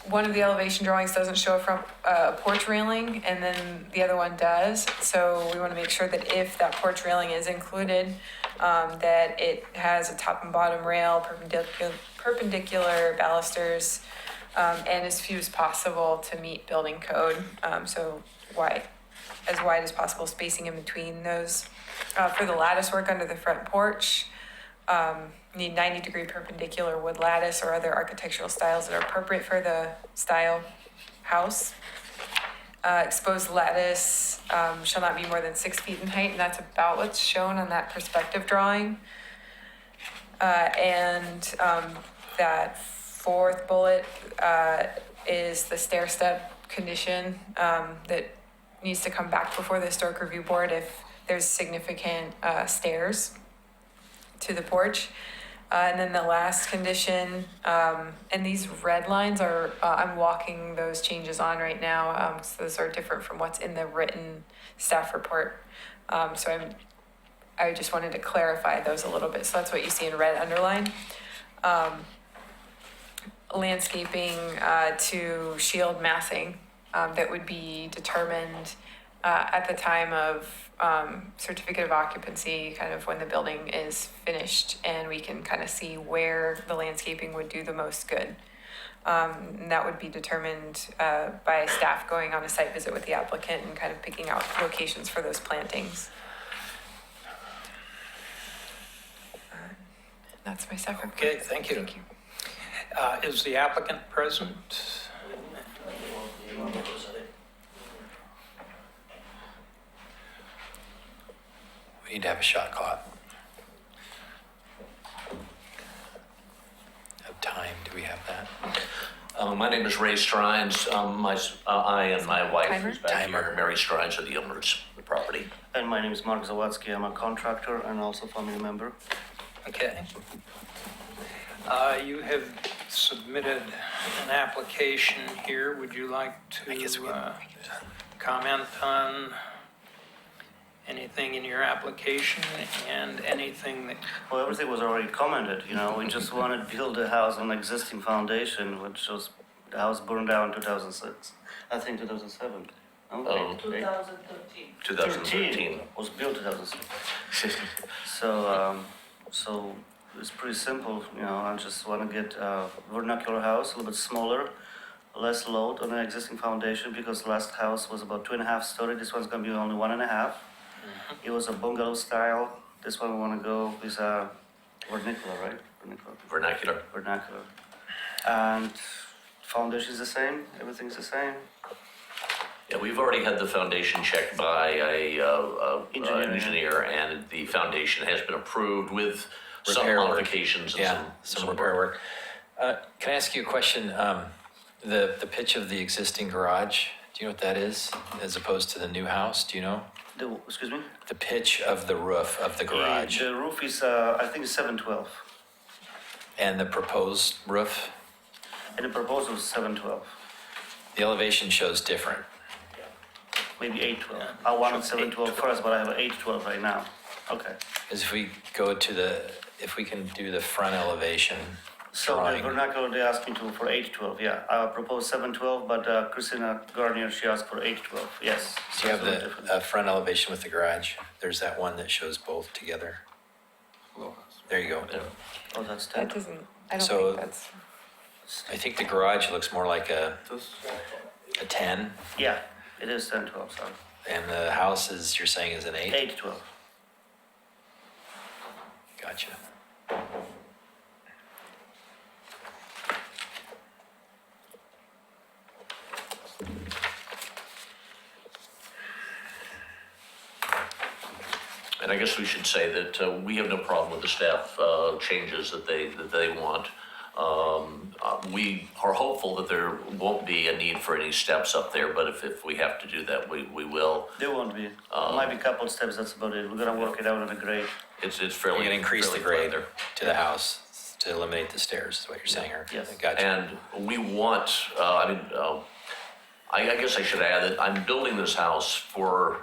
one of the elevation drawings doesn't show a porch railing, and then the other one does. So we want to make sure that if that porch railing is included, that it has a top and bottom rail, perpendicular balusters, and as few as possible to meet building code. So as wide as possible spacing in between those. For the lattice work under the front porch, need 90-degree perpendicular wood lattice or other architectural styles that are appropriate for the style house. Exposed lattice shall not be more than 6 feet in height, and that's about what's shown on that perspective drawing. And that fourth bullet is the stair step condition that needs to come back before the historic review board if there's significant stairs to the porch. And then the last condition, and these red lines are, I'm walking those changes on right now. So those are different from what's in the written staff report. So I just wanted to clarify those a little bit. So that's what you see in red underline. Landscaping to shield massing that would be determined at the time of certificate of occupancy, kind of when the building is finished, and we can kind of see where the landscaping would do the most good. And that would be determined by staff going on a site visit with the applicant and kind of picking out locations for those plantings. That's my staff report. Okay, thank you. Thank you. Is the applicant present? We need to have a shot clock. Of time, do we have that? My name is Ray Strines. I and my wife, Timer? who's back here, Mary Strines, are the owners of the property. And my name is Mark Zawadzki. I'm a contractor and also family member. Okay. You have submitted an application here. Would you like I guess we to comment on anything in your application and anything that, Well, everything was already commented, you know. We just wanted to build a house on existing foundation, which was, the house burned down in 2006. I think 2007. Okay. 2013. Was built 2006. So it's pretty simple, you know. I just want to get a vernacular house, a little bit smaller, less load on the existing foundation, because the last house was about 2.5 story. This one's going to be only 1.5. It was a bungalow style. This one we want to go with a vernacular, right? Vernacular. Vernacular. And foundation is the same. Everything's the same. Yeah, we've already had the foundation checked by a Engineer. and the foundation has been approved with some Repair work. modifications and Yeah, some repair work. Can I ask you a question? The pitch of the existing garage, do you know what that is, as opposed to the new house? Do you know? Excuse me? The pitch of the roof of the garage The roof is, I think, 712. and the proposed roof? And the proposal is 712. The elevation shows different. Maybe 812. I wanted 712 first, but I have 812 right now. Okay. As if we go to if we can do the front elevation So the drawing. vernacular, they asked me to for 812, yeah. I proposed 712, but Christina Garnier, she asked for 812, yes. So you have That's a little the different. front elevation with the garage. There's that one that shows both together. There you go. Oh, that's That 10. doesn't, I don't So- think that's, I think the garage looks more like a 10, Yeah, it is 1012, sorry. and the house is, you're saying, is an 8? 812. Gotcha. And I guess we should say that we have no problem with the staff changes that they want. We are hopeful that there won't be a need for any steps up there, but if we have to do that, we will. There won't be. Might be a couple of steps, that's about it. We're gonna work it out on the grade. It's You're fairly. going to increase the fairly grade flat to the house to eliminate the stairs, is what you're saying, or? Yes. Gotcha. And we want, I guess I should add that I'm building this house for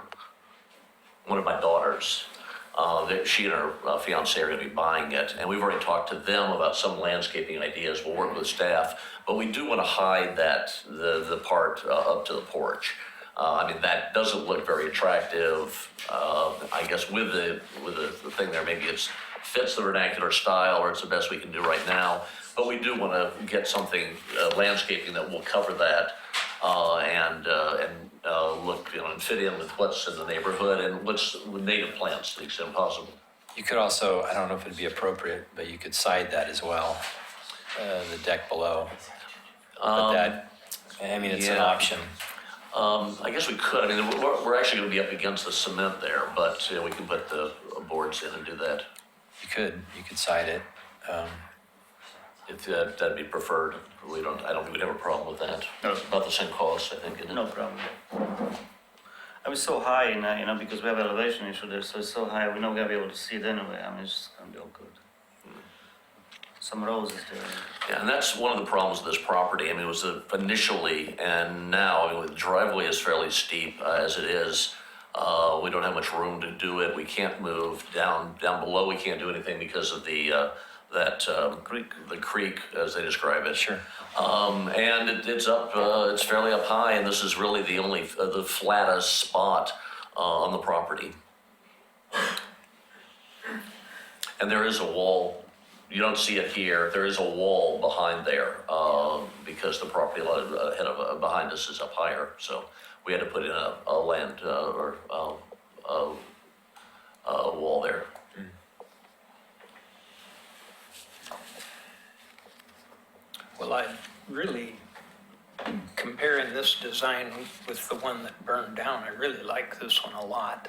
one of my daughters. That she and her fiance are going to be buying it, and we've already talked to them about some landscaping ideas. We'll work with staff, but we do want to hide the part up to the porch. I mean, that doesn't look very attractive. I guess with the thing there, maybe it fits the vernacular style, or it's the best we can do right now. But we do want to get something landscaping that will cover that and look, and fit in with what's in the neighborhood and what's with native plants to the extent possible. You could also, I don't know if it'd be appropriate, but you could side that as well, the deck below. But that, I mean, it's an yeah. option. I guess we could. I mean, we're actually going to be up against the cement there, but we can put the boards in and do that. You could side it. If that'd be preferred. I don't think we'd have a problem with that. It's about the same cost, I think, isn't it? No problem. I mean, so high, because we have elevation issue there, so it's so high, we're not gonna be able to see it anyway. I mean, it's gonna be all good. Some roses there. Yeah, and that's one of the problems with this property. I mean, it was initially, and now, I mean, the driveway is fairly steep as it is. We don't have much room to do it. We can't move down below. We can't do anything because of the creek, as they describe it. Sure. And it's up. It's fairly up high, and this is really the only the flattest spot on the property. And there is a wall. You don't see it here. There is a wall behind there because the property line behind us is up higher. So we had to put in a land or a wall there. Well, I really, comparing this design with the one that burned down, I really like this one a lot.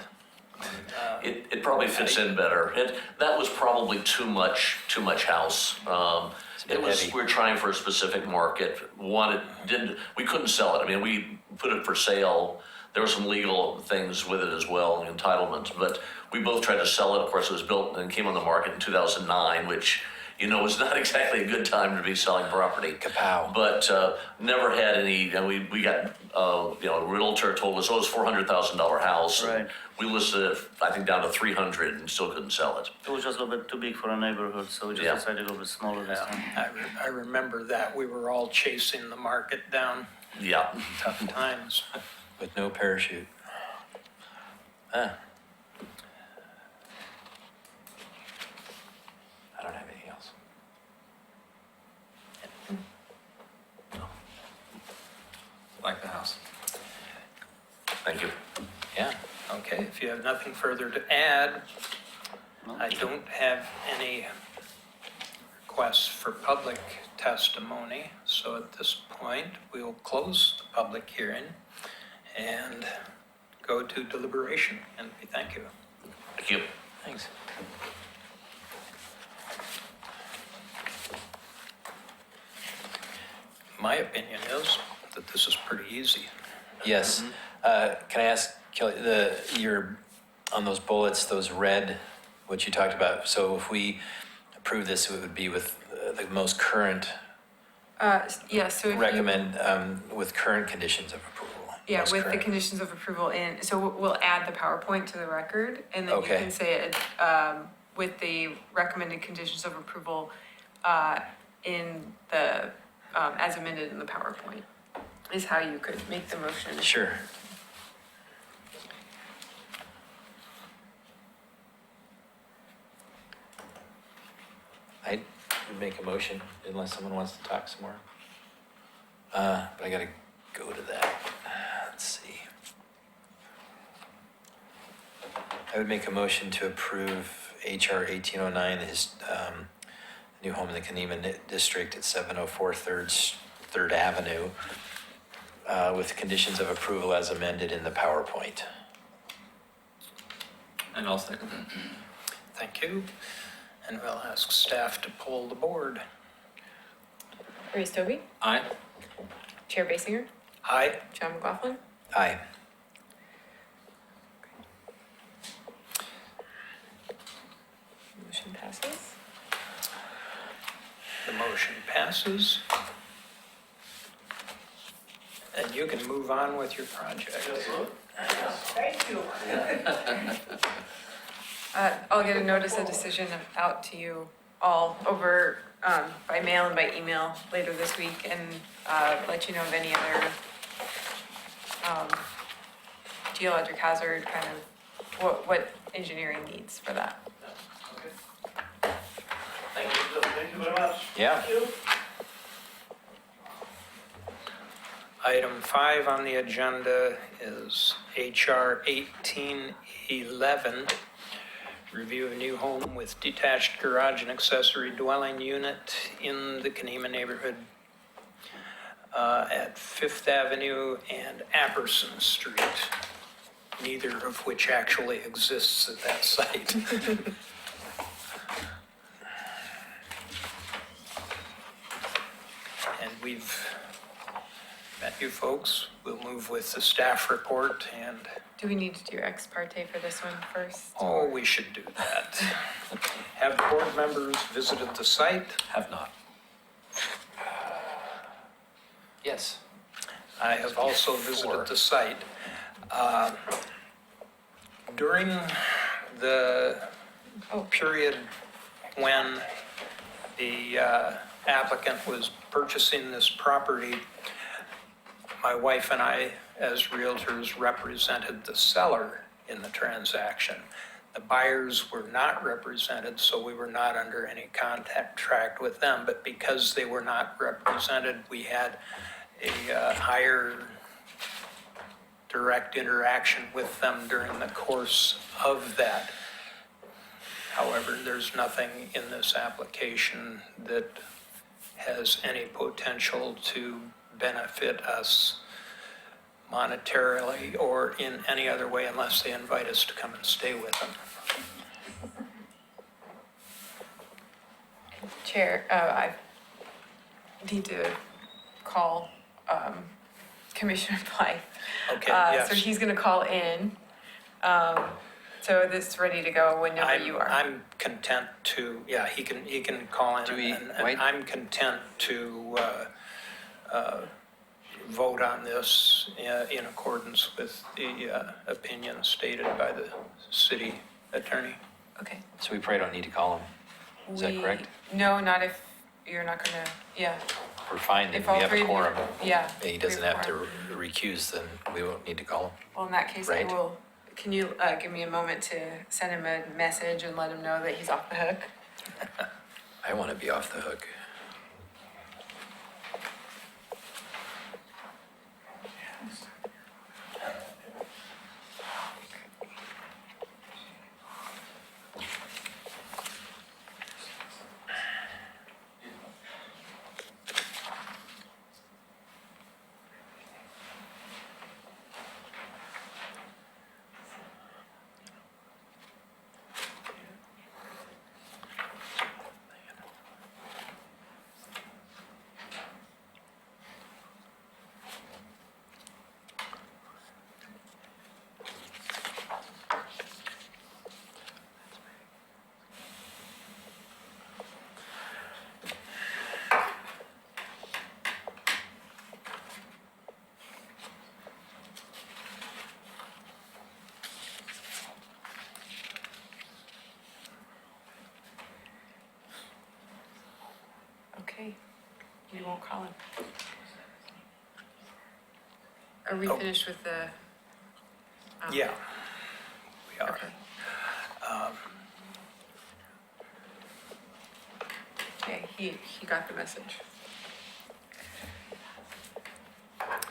It probably fits in better. That was probably too much house. bit heavy. We're trying for a specific market. We couldn't sell it. I mean, we put it for sale. There were some legal things with it as well, entitlements, but we both tried to sell it. Of course, it was built and came on the market in 2009, which, was not exactly a good time to be selling property. Kapow. But never had any, we got, a realtor told us, it's $400,000 house. Right. We listed it, I think, down to 300 and still couldn't sell it. It was just a little bit too big for a neighborhood, so we just Yeah. decided to go a bit smaller this time. I remember that. We were all chasing the market down, Yeah. tough times. With no parachute. I don't have anything else. Like the house. Thank you. Yeah. Okay, if you have nothing further to add, I don't have any requests for public testimony. So at this point, we'll close the public hearing and go to deliberation. And we thank you. Thank you. Thanks. My opinion is that this is pretty easy. Yes. Can I ask, Kelly, your, on those bullets, those red, what you talked about, so if we approve this, it would be with the most current, Yeah, so if you. recommend, with current conditions of approval. Yeah, Most with the current. conditions of approval in, so we'll add the PowerPoint to the record, and then you Okay. can say it, with the recommended conditions of approval, in the, as amended in the PowerPoint, is how you could make the motion. Sure. I'd make a motion unless someone wants to talk some more. But I gotta go to that. Let's see. I would make a motion to approve HR 1809, his new home in the Kenema District at 704 3rd Avenue, with conditions of approval as amended in the PowerPoint. And I'll second that. Thank you. And we'll ask staff to poll the board. Ray Stobie, Aye. Chair Basinger, Aye. John McLaughlin. Aye. Motion passes. The motion passes. And you can move on with your project. Thank you. I'll get a notice of decision out to you all over, by mail and by email later this week and, let you know of any other, geologic hazard, kind of what engineering needs for that. Thank you very much. Yeah. Item 5 on the agenda is HR 1811, review of new home with detached garage and accessory dwelling unit in the Kenema neighborhood at Fifth Avenue and Apperson Street, neither of which actually exists at that site. And we've met you folks. We'll move with the staff report and, Do we need to do ex parte for this one first? oh, we should do that. Have board members visited the site? Have not. Yes. I have also visited the site. During the period when the applicant was purchasing this property, my wife and I, as realtors, represented the seller in the transaction. The buyers were not represented, so we were not under any contract with them. But because they were not represented, we had a higher direct interaction with them during the course of that. However, there's nothing in this application that has any potential to benefit us monetarily or in any other way unless they invite us to come and stay with them. Chair, I need to call, Commissioner Blythe. Okay, So yes. he's gonna call in. So this is ready to go whenever you are. I'm content to, yeah, he can call in Do we- and wait. I'm content to vote on this in accordance with the opinion stated by the city attorney. Okay. So we probably don't need to call him. Is that correct? No, not if you're not gonna, yeah. We're fine, then If we all have three a of you, quorum. yeah. And he we doesn't a have to quorum. recuse, then we won't need to call him. Well, in that case, I Right. will, can you, give me a moment to send him a message and let him know that he's off the hook? I want to be off the hook. Okay, we won't call him. Are we Oh. finished with the? Yeah, we are. Okay. Okay, he got the message.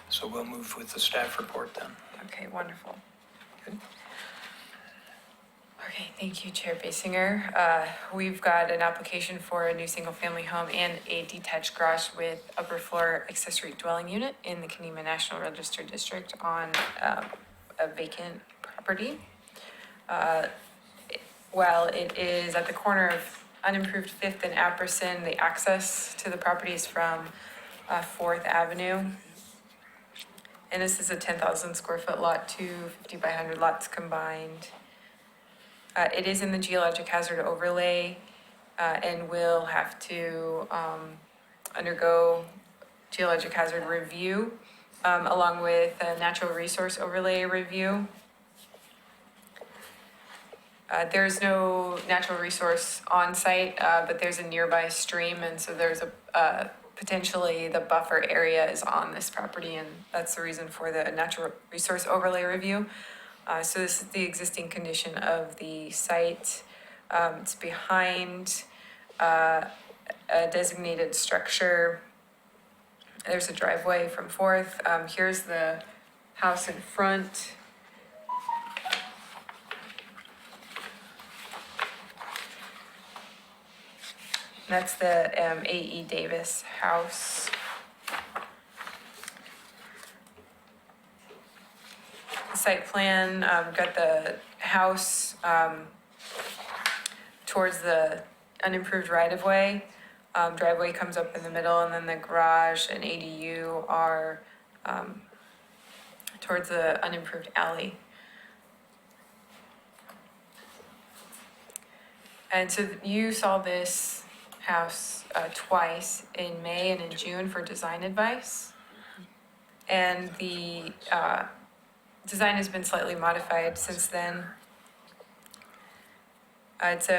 So we'll move with the staff report then. Okay, wonderful. Good. Okay, thank you, Chair Basinger. We've got an application for a new single-family home and a detached garage with upper floor accessory dwelling unit in the Kenema National Register District on a vacant property. While it is at the corner of unimproved Fifth and Apperson, the access to the property is from Fourth Avenue. And this is a 10,000 square foot lot, 250 by 100 lots combined. It is in the geologic hazard overlay, and will have to, undergo geologic hazard review. along with a natural resource overlay review. There's no natural resource on site, but there's a nearby stream, and so there's potentially the buffer area is on this property, and that's the reason for the natural resource overlay review. So this is the existing condition of the site. It's behind a designated structure. There's a driveway from Fourth. Here's the house in front. That's the A.E. Davis house. The site plan, got the house towards the unimproved right-of-way. Driveway comes up in the middle, and then the garage and ADU are towards the unimproved alley. And so you saw this house twice, in May and in June, for design advice. And the design has been slightly modified since then. It's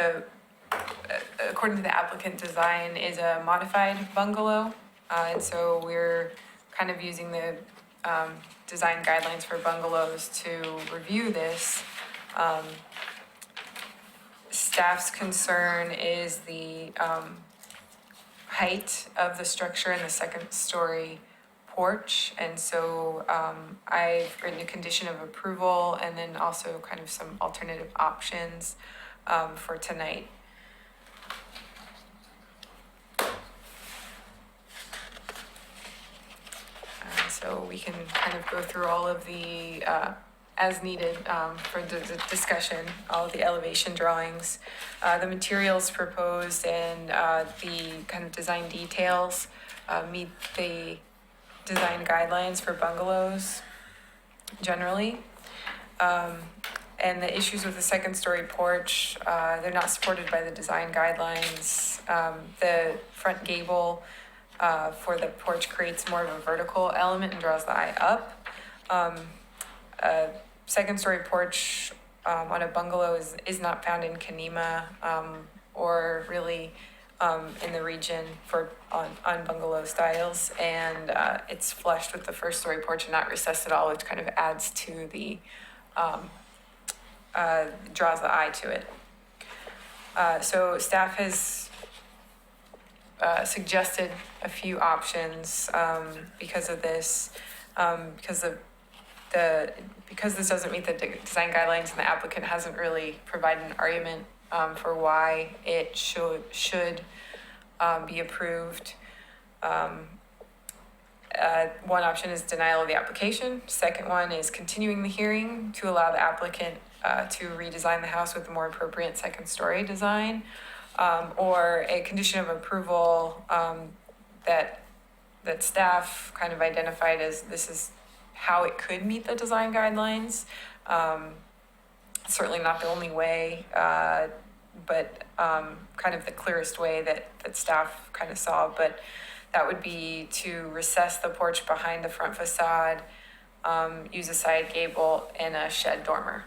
according to the applicant, design is a modified bungalow. And so we're kind of using the design guidelines for bungalows to review this. Staff's concern is the height of the structure and the second story porch. And so I've written a condition of approval and then also kind of some alternative options for tonight. So we can kind of go through all of the, as needed for the discussion, all of the elevation drawings, the materials proposed and the kind of design details meet the design guidelines for bungalows generally. And the issues with the second story porch, they're not supported by the design guidelines. The front gable for the porch creates more of a vertical element and draws the eye up. Second story porch on a bungalow is not found in Kenema or really in the region on bungalow styles. And it's flushed with the first story porch and not recessed at all, which kind of adds to the, draws the eye to it. So staff has suggested a few options because of this, because this doesn't meet the design guidelines and the applicant hasn't really provided an argument for why it should be approved. One option is denial of the application. Second one is continuing the hearing to allow the applicant to redesign the house with a more appropriate second story design. Or a condition of approval that staff kind of identified as this is how it could meet the design guidelines. Certainly not the only way, but kind of the clearest way that staff kind of saw. But that would be to recess the porch behind the front facade, use a side gable, and a shed dormer.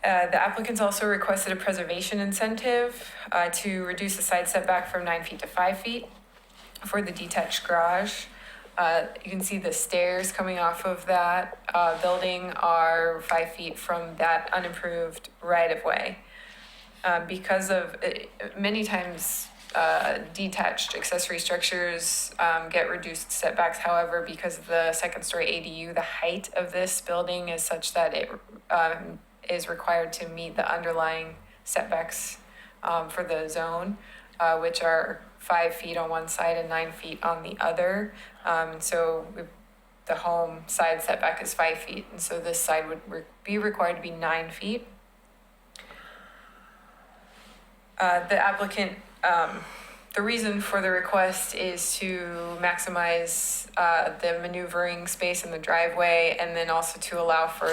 The applicants also requested a preservation incentive to reduce the side setback from 9 feet to 5 feet for the detached garage. You can see the stairs coming off of that building are 5 feet from that unimproved right-of-way. Because of, many times detached accessory structures get reduced setbacks. However, because of the second story ADU, the height of this building is such that it is required to meet the underlying setbacks for the zone, which are 5 feet on one side and 9 feet on the other. So the home side setback is 5 feet, and so this side would be required to be 9 feet. The applicant, the reason for the request is to maximize the maneuvering space in the driveway, and then also to allow for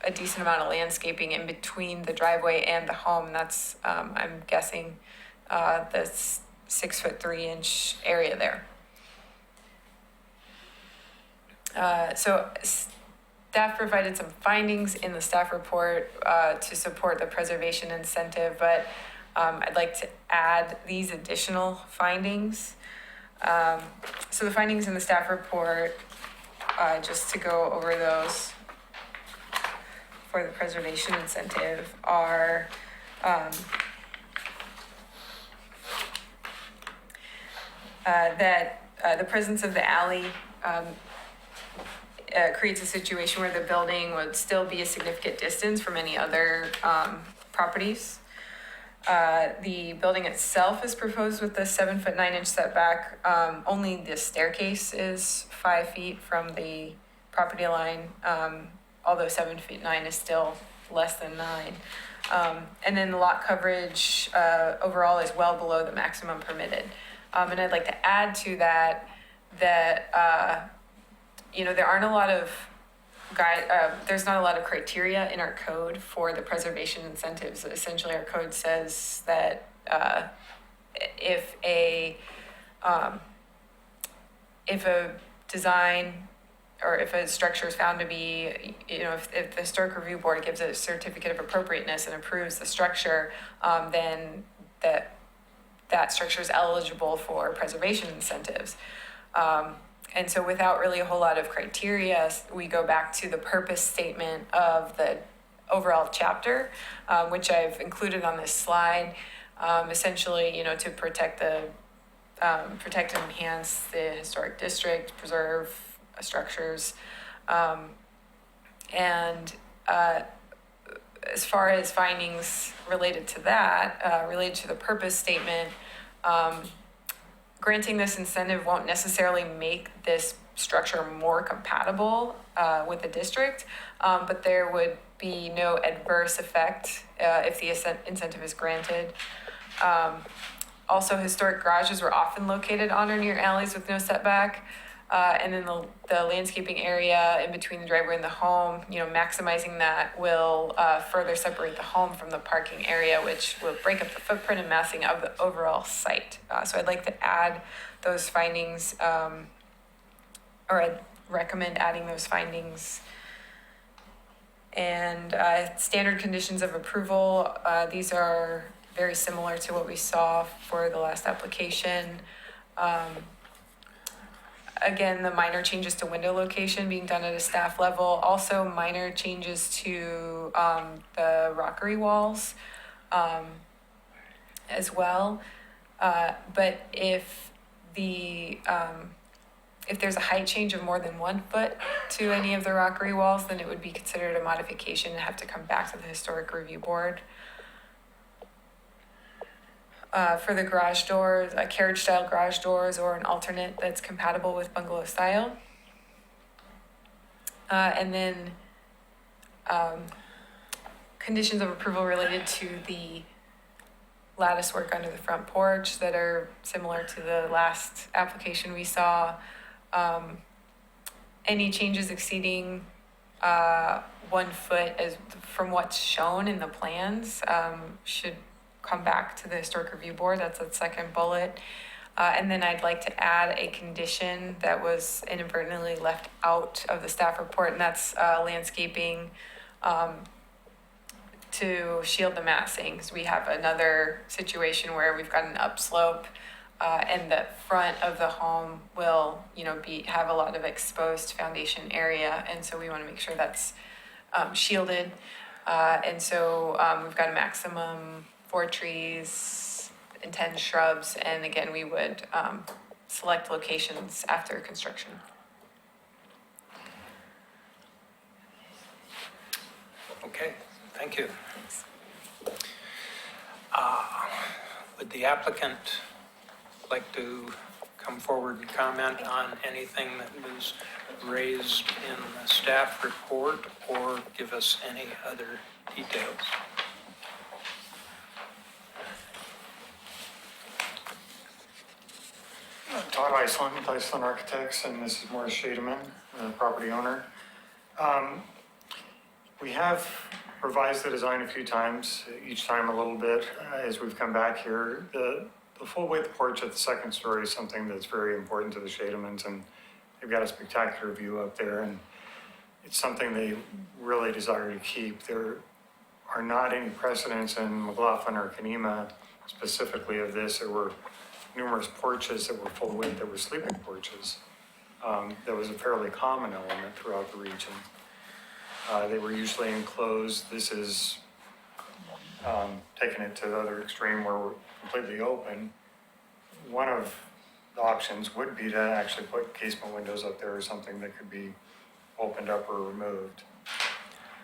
a decent amount of landscaping in between the driveway and the home. That's, I'm guessing, 6'3" area there. So staff provided some findings in the staff report to support the preservation incentive, but I'd like to add these additional findings. So the findings in the staff report, just to go over those for the preservation incentive, are that the presence of the alley creates a situation where the building would still be a significant distance from any other properties. The building itself is proposed with the 7'9" setback. Only the staircase is 5 feet from the property line, although 7'9" is still less than 9. And then the lot coverage overall is well below the maximum permitted. And I'd like to add to that there aren't a lot of there's not a lot of criteria in our code for the preservation incentives. Essentially, our code says that if a design or if a structure is found to be, if the Historic Review Board gives a certificate of appropriateness and approves the structure, then that structure is eligible for preservation incentives. And so without really a whole lot of criteria, we go back to the purpose statement of the overall chapter, which I've included on this slide. Essentially, to protect and enhance the historic district, preserve structures. And as far as findings related to that, related to the purpose statement, granting this incentive won't necessarily make this structure more compatible with the district, but there would be no adverse effect if the incentive is granted. Also, historic garages were often located on or near alleys with no setback. And then the landscaping area in between the driveway and the home, maximizing that will further separate the home from the parking area, which will break up the footprint and massing of the overall site. So I'd like to add those findings, or I'd recommend adding those findings. And standard conditions of approval, these are very similar to what we saw for the last application. Again, the minor changes to window location being done at a staff level, also minor changes to the rockery walls as well. But if there's a height change of more than 1 foot to any of the rockery walls, then it would be considered a modification and have to come back to the Historic Review Board. For the garage doors, carriage-style garage doors or an alternate that's compatible with bungalow style. And then conditions of approval related to the lattice work under the front porch that are similar to the last application we saw. Any changes exceeding 1 foot as from what's shown in the plans should come back to the Historic Review Board. That's the second bullet. And then I'd like to add a condition that was inadvertently left out of the staff report, and that's landscaping to shield the massing. So we have another situation where we've got an upslope and the front of the home will, have a lot of exposed foundation area. And so we want to make sure that's shielded. And so we've got a maximum 4 trees and 10 shrubs, and again, we would select locations after construction. Okay, thank you. Would the applicant like to come forward and comment on anything that was raised in the staff report or give us any other details? Todd Iceland Architects, and this is Morris Shademan, the property owner. We have revised the design a few times, each time a little bit as we've come back here. The The full width porch at the second story is something that's very important to the Schademans, and they've got a spectacular view up there, and it's something they really desire to keep. There are not any precedents in McLaughlin or Kenema specifically of this. There were numerous porches that were full width that were sleeping porches. That was a fairly common element throughout the region. They were usually enclosed. This is taking it to the other extreme where we're completely open. One of the options would be to actually put casement windows up there or something that could be opened up or removed.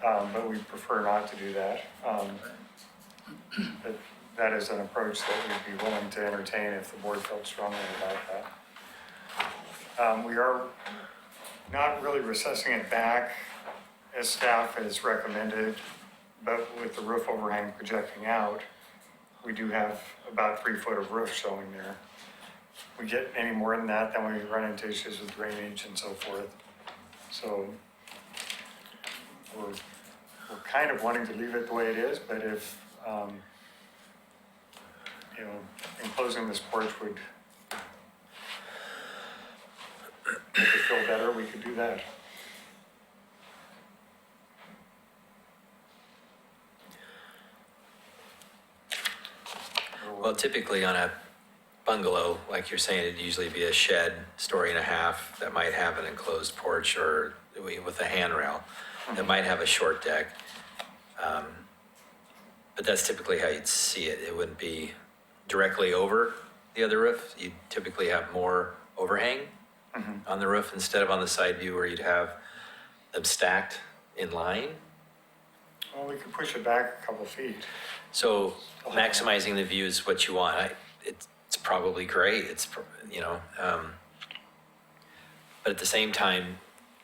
But we prefer not to do that. But that is an approach that we'd be willing to entertain if the board felt strongly about that. We are not really recessing it back as staff has recommended, but with the roof overhang projecting out, we do have about 3 foot of roof showing there. We get any more than that, then we run into issues with drainage and so forth. So we're kind of wanting to leave it the way it is, but if, enclosing this porch would make it feel better, we could do that. Well, typically on a bungalow, like you're saying, it'd usually be a shed, story and a half, that might have an enclosed porch or with a handrail, that might have a short deck. But that's typically how you'd see it. It wouldn't be directly over the other roof. You'd typically have more overhang on the roof instead of on the side view where you'd have them stacked in line. Well, we could push it back a couple feet. So maximizing the view is what you want. It's probably great. But at the same time,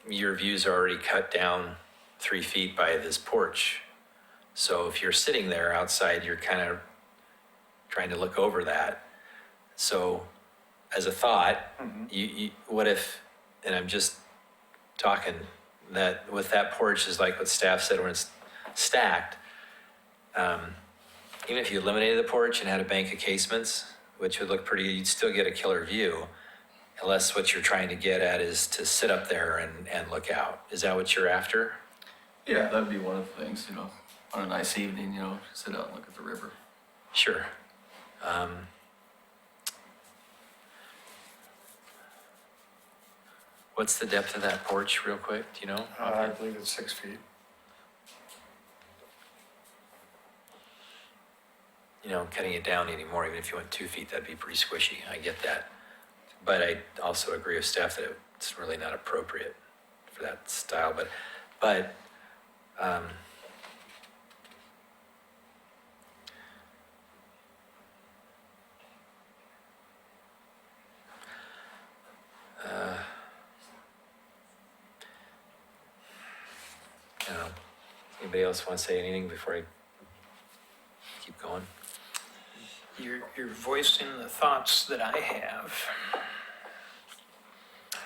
your views are already cut down 3 feet by this porch. So if you're sitting there outside, you're kind of trying to look over that. So as a thought, what if, and I'm just talking, that with that porch is like what staff said when it's stacked, even if you eliminated the porch and had a bank of casements, which would look pretty, you'd still get a killer view, unless what you're trying to get at is to sit up there and look out. Is that what you're after? Yeah, that'd be one of the things, on a nice evening, sit out and look at the river. Sure. What's the depth of that porch, real quick? Do you know? I believe it's 6 feet. Cutting it down anymore, even if you went 2 feet, that'd be pretty squishy. I get that. But I also agree with staff that it's really not appropriate for that style. But I don't know. Anybody else want to say anything before I keep going? You're voicing the thoughts that I have.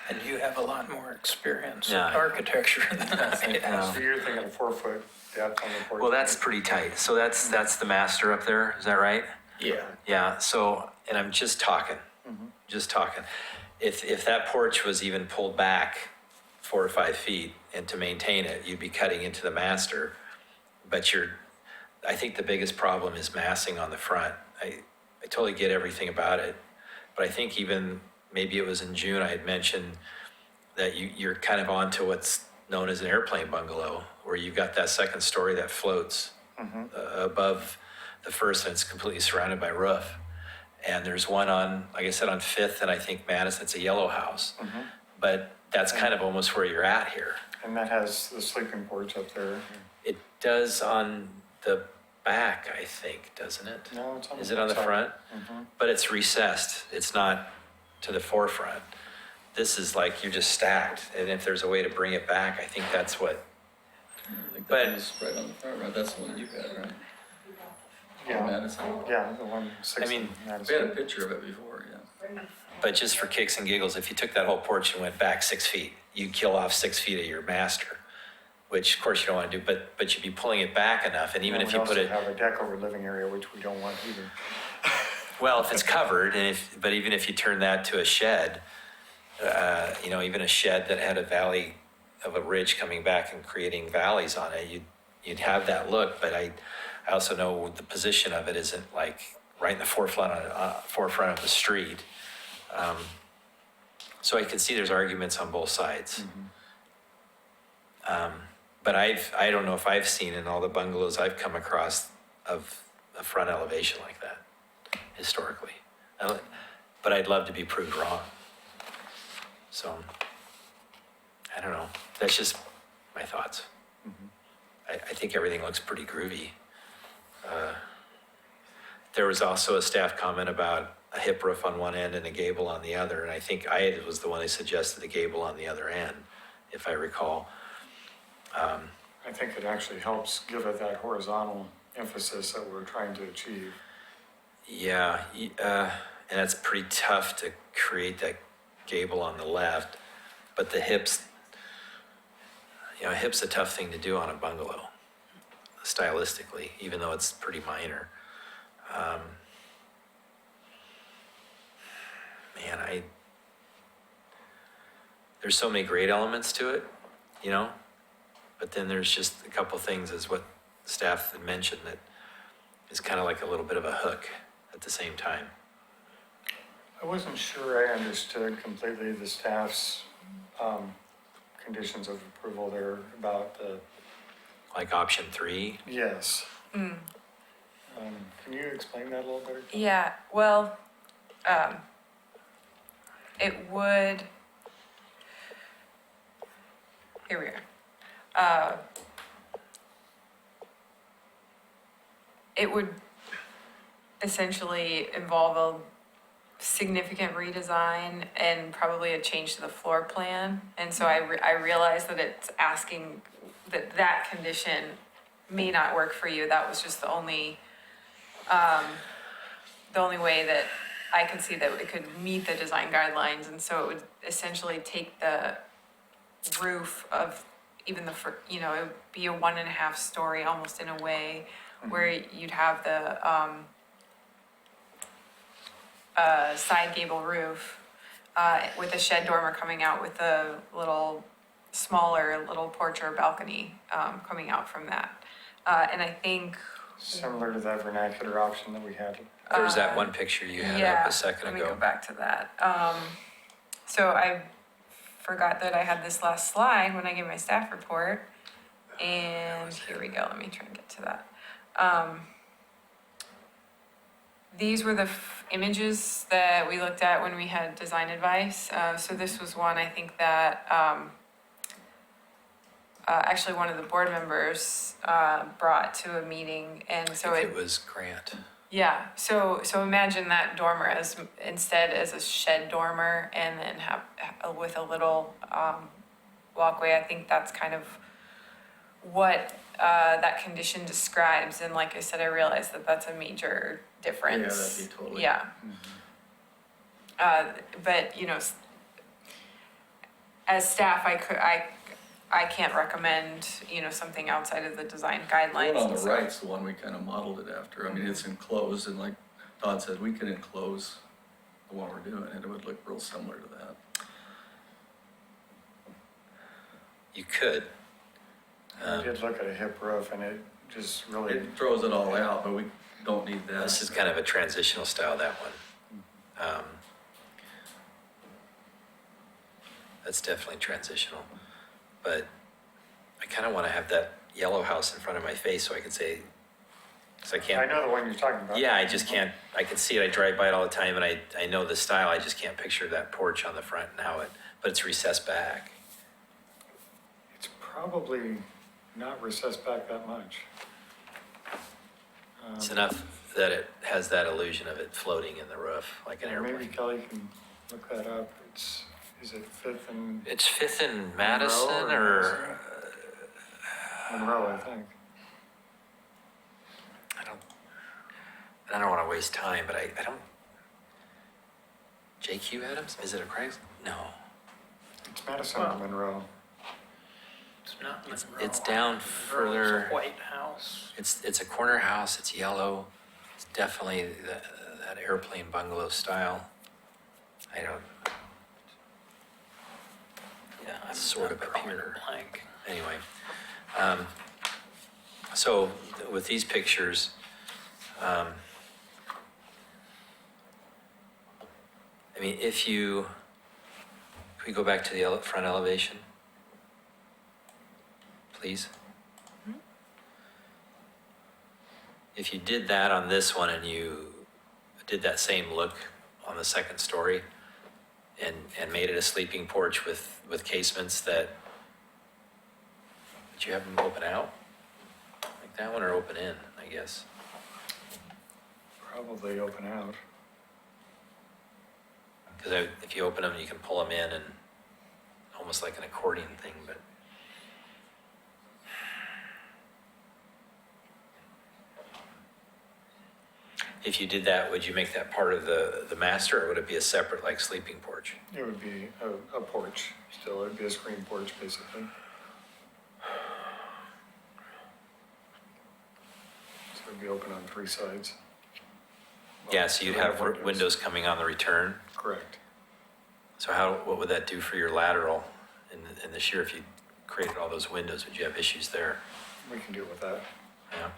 And you have a lot more experience in Yeah. architecture than I have. So you're thinking a 4 foot depth on the porch? Well, that's pretty tight. So that's the master up there. Is that right? Yeah. Yeah. So, and I'm just talking. If that porch was even pulled back 4 or 5 feet, and to maintain it, you'd be cutting into the master. But I think the biggest problem is massing on the front. I totally get everything about it, but I think even maybe it was in June I had mentioned that you're kind of onto what's known as an airplane bungalow, where you've got that second story that floats above the first, and it's completely surrounded by roof. And there's one on, like I said, on Fifth, and I think Madison. It's a yellow house, but that's kind of almost where you're at here. And that has the sleeping porch up there. It does on the back, I think, doesn't it? No, it's on the Is it on the side. front? But it's recessed. It's not to the forefront. This is like you're just stacked. And if there's a way to bring it back, I think that's what. I think But- that is right on the front, right? That's the one you got, right? Yeah. Madison. Yeah, the one I 60 mean, We had a Madison. picture of it before, yeah. But just for kicks and giggles, if you took that whole porch and went back 6 feet, you'd kill off 6 feet of your master, which of course you don't want to do, but you'd be pulling it back enough. And even if you put it, We also have a deck over living area, which we don't want either. Well, if it's covered, but even if you turn that to a shed, even a shed that had a valley of a ridge coming back and creating valleys on it, you'd have that look. But I also know the position of it isn't like right in the forefront of the street. So I can see there's arguments on both sides. But I don't know if I've seen in all the bungalows I've come across of a front elevation like that historically. But I'd love to be proved wrong. So, I don't know. That's just my thoughts. I think everything looks pretty groovy. There was also a staff comment about a hip roof on one end and a gable on the other, and I think I was the one who suggested the gable on the other end, if I recall. I think it actually helps give it that horizontal emphasis that we're trying to achieve. Yeah, and it's pretty tough to create that gable on the left, but the hip's a tough thing to do on a bungalow, stylistically, even though it's pretty minor. There's so many great elements to it, but then there's just a couple things, as what staff had mentioned, that is kind of like a little bit of a hook at the same time. I wasn't sure I understood completely the staff's conditions of approval there about the, Like option 3. yes. Can you explain that a little better? Yeah, well, it would, here we are. It would essentially involve a significant redesign and probably a change to the floor plan. And so I realized that it's asking that condition may not work for you. That was just the only way that I could see that it could meet the design guidelines. And so it would essentially take the roof of even it would be a 1.5 story almost in a way, where you'd have the side gable roof with a shed dormer coming out with a smaller porch or balcony coming out from that. And I think Similar to that vernacular option that we had. There's that one picture you had up a second let me go ago. back to that. So I forgot that I had this last slide when I gave my staff report. And here we go, let me try and get to that. These were the images that we looked at when we had design advice. So this was one I think that actually one of the board members brought to a meeting, and so It was Grant. yeah, so imagine that dormer instead as a shed dormer, and then have with a little walkway. I think that's kind of what that condition describes. And like I said, I realized that that's a major difference. Yeah, that'd be totally. Yeah. But as staff, I can't recommend something outside of the design The guidelines. one on the so- right's the one we kind of modeled it after. I mean, it's enclosed, and like Todd said, we could enclose the one we're doing, and it would look real similar to that. You could. I did look at a hip roof and it just really, It throws it all out, but we don't need that. This is kind of a transitional style, that one. That's definitely transitional. But I kind of want to have that yellow house in front of my face so I can say, because I I can't. know the one you're talking about. Yeah, I just can't, I can see it, I drive by it all the time, and I know the style, I just can't picture that porch on the front and how but it's recessed back. It's probably not recessed back that much. It's enough that it has that illusion of it floating in the roof, like an Maybe airplane. Kelly can look that up. Is it Fifth and It's Fifth and Madison, or, Monroe, I think. I don't want to waste time, but I don't. JQ Adams? Is it a Craigslist? No. It's Madison and Monroe. It's not It's down further. It's a white house. It's a corner house. It's yellow. It's definitely that airplane bungalow style. I don't. Yeah, I'm sort of up here. Blank. Anyway, so with these pictures, I mean, if we go back to the front elevation, please. If you did that on this one and you did that same look on the second story and made it a sleeping porch with casements that, would you have them open out? Like that one or open in, I guess? Probably open out. Because if you open them, you can pull them in and almost like an accordion thing, but. If you did that, would you make that part of the master, or would it be a separate, like, sleeping porch? It would be a porch, still, it'd be a screen porch, basically. So it'd be open on 3 sides. Yeah, so you'd have windows coming on the return. Correct. So what would that do for your lateral in the shear if you created all those windows? Would you have issues there? We can deal with that. Yeah.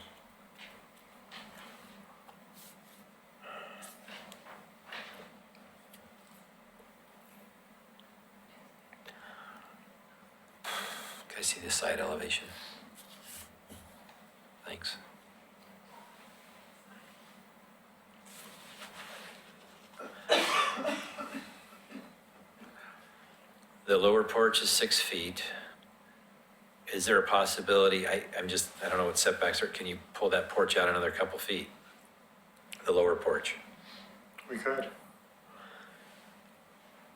Can I see the side elevation? Thanks. The lower porch is 6 feet. Is there a possibility, I don't know what setbacks are, can you pull that porch out another couple feet? The lower porch? We could.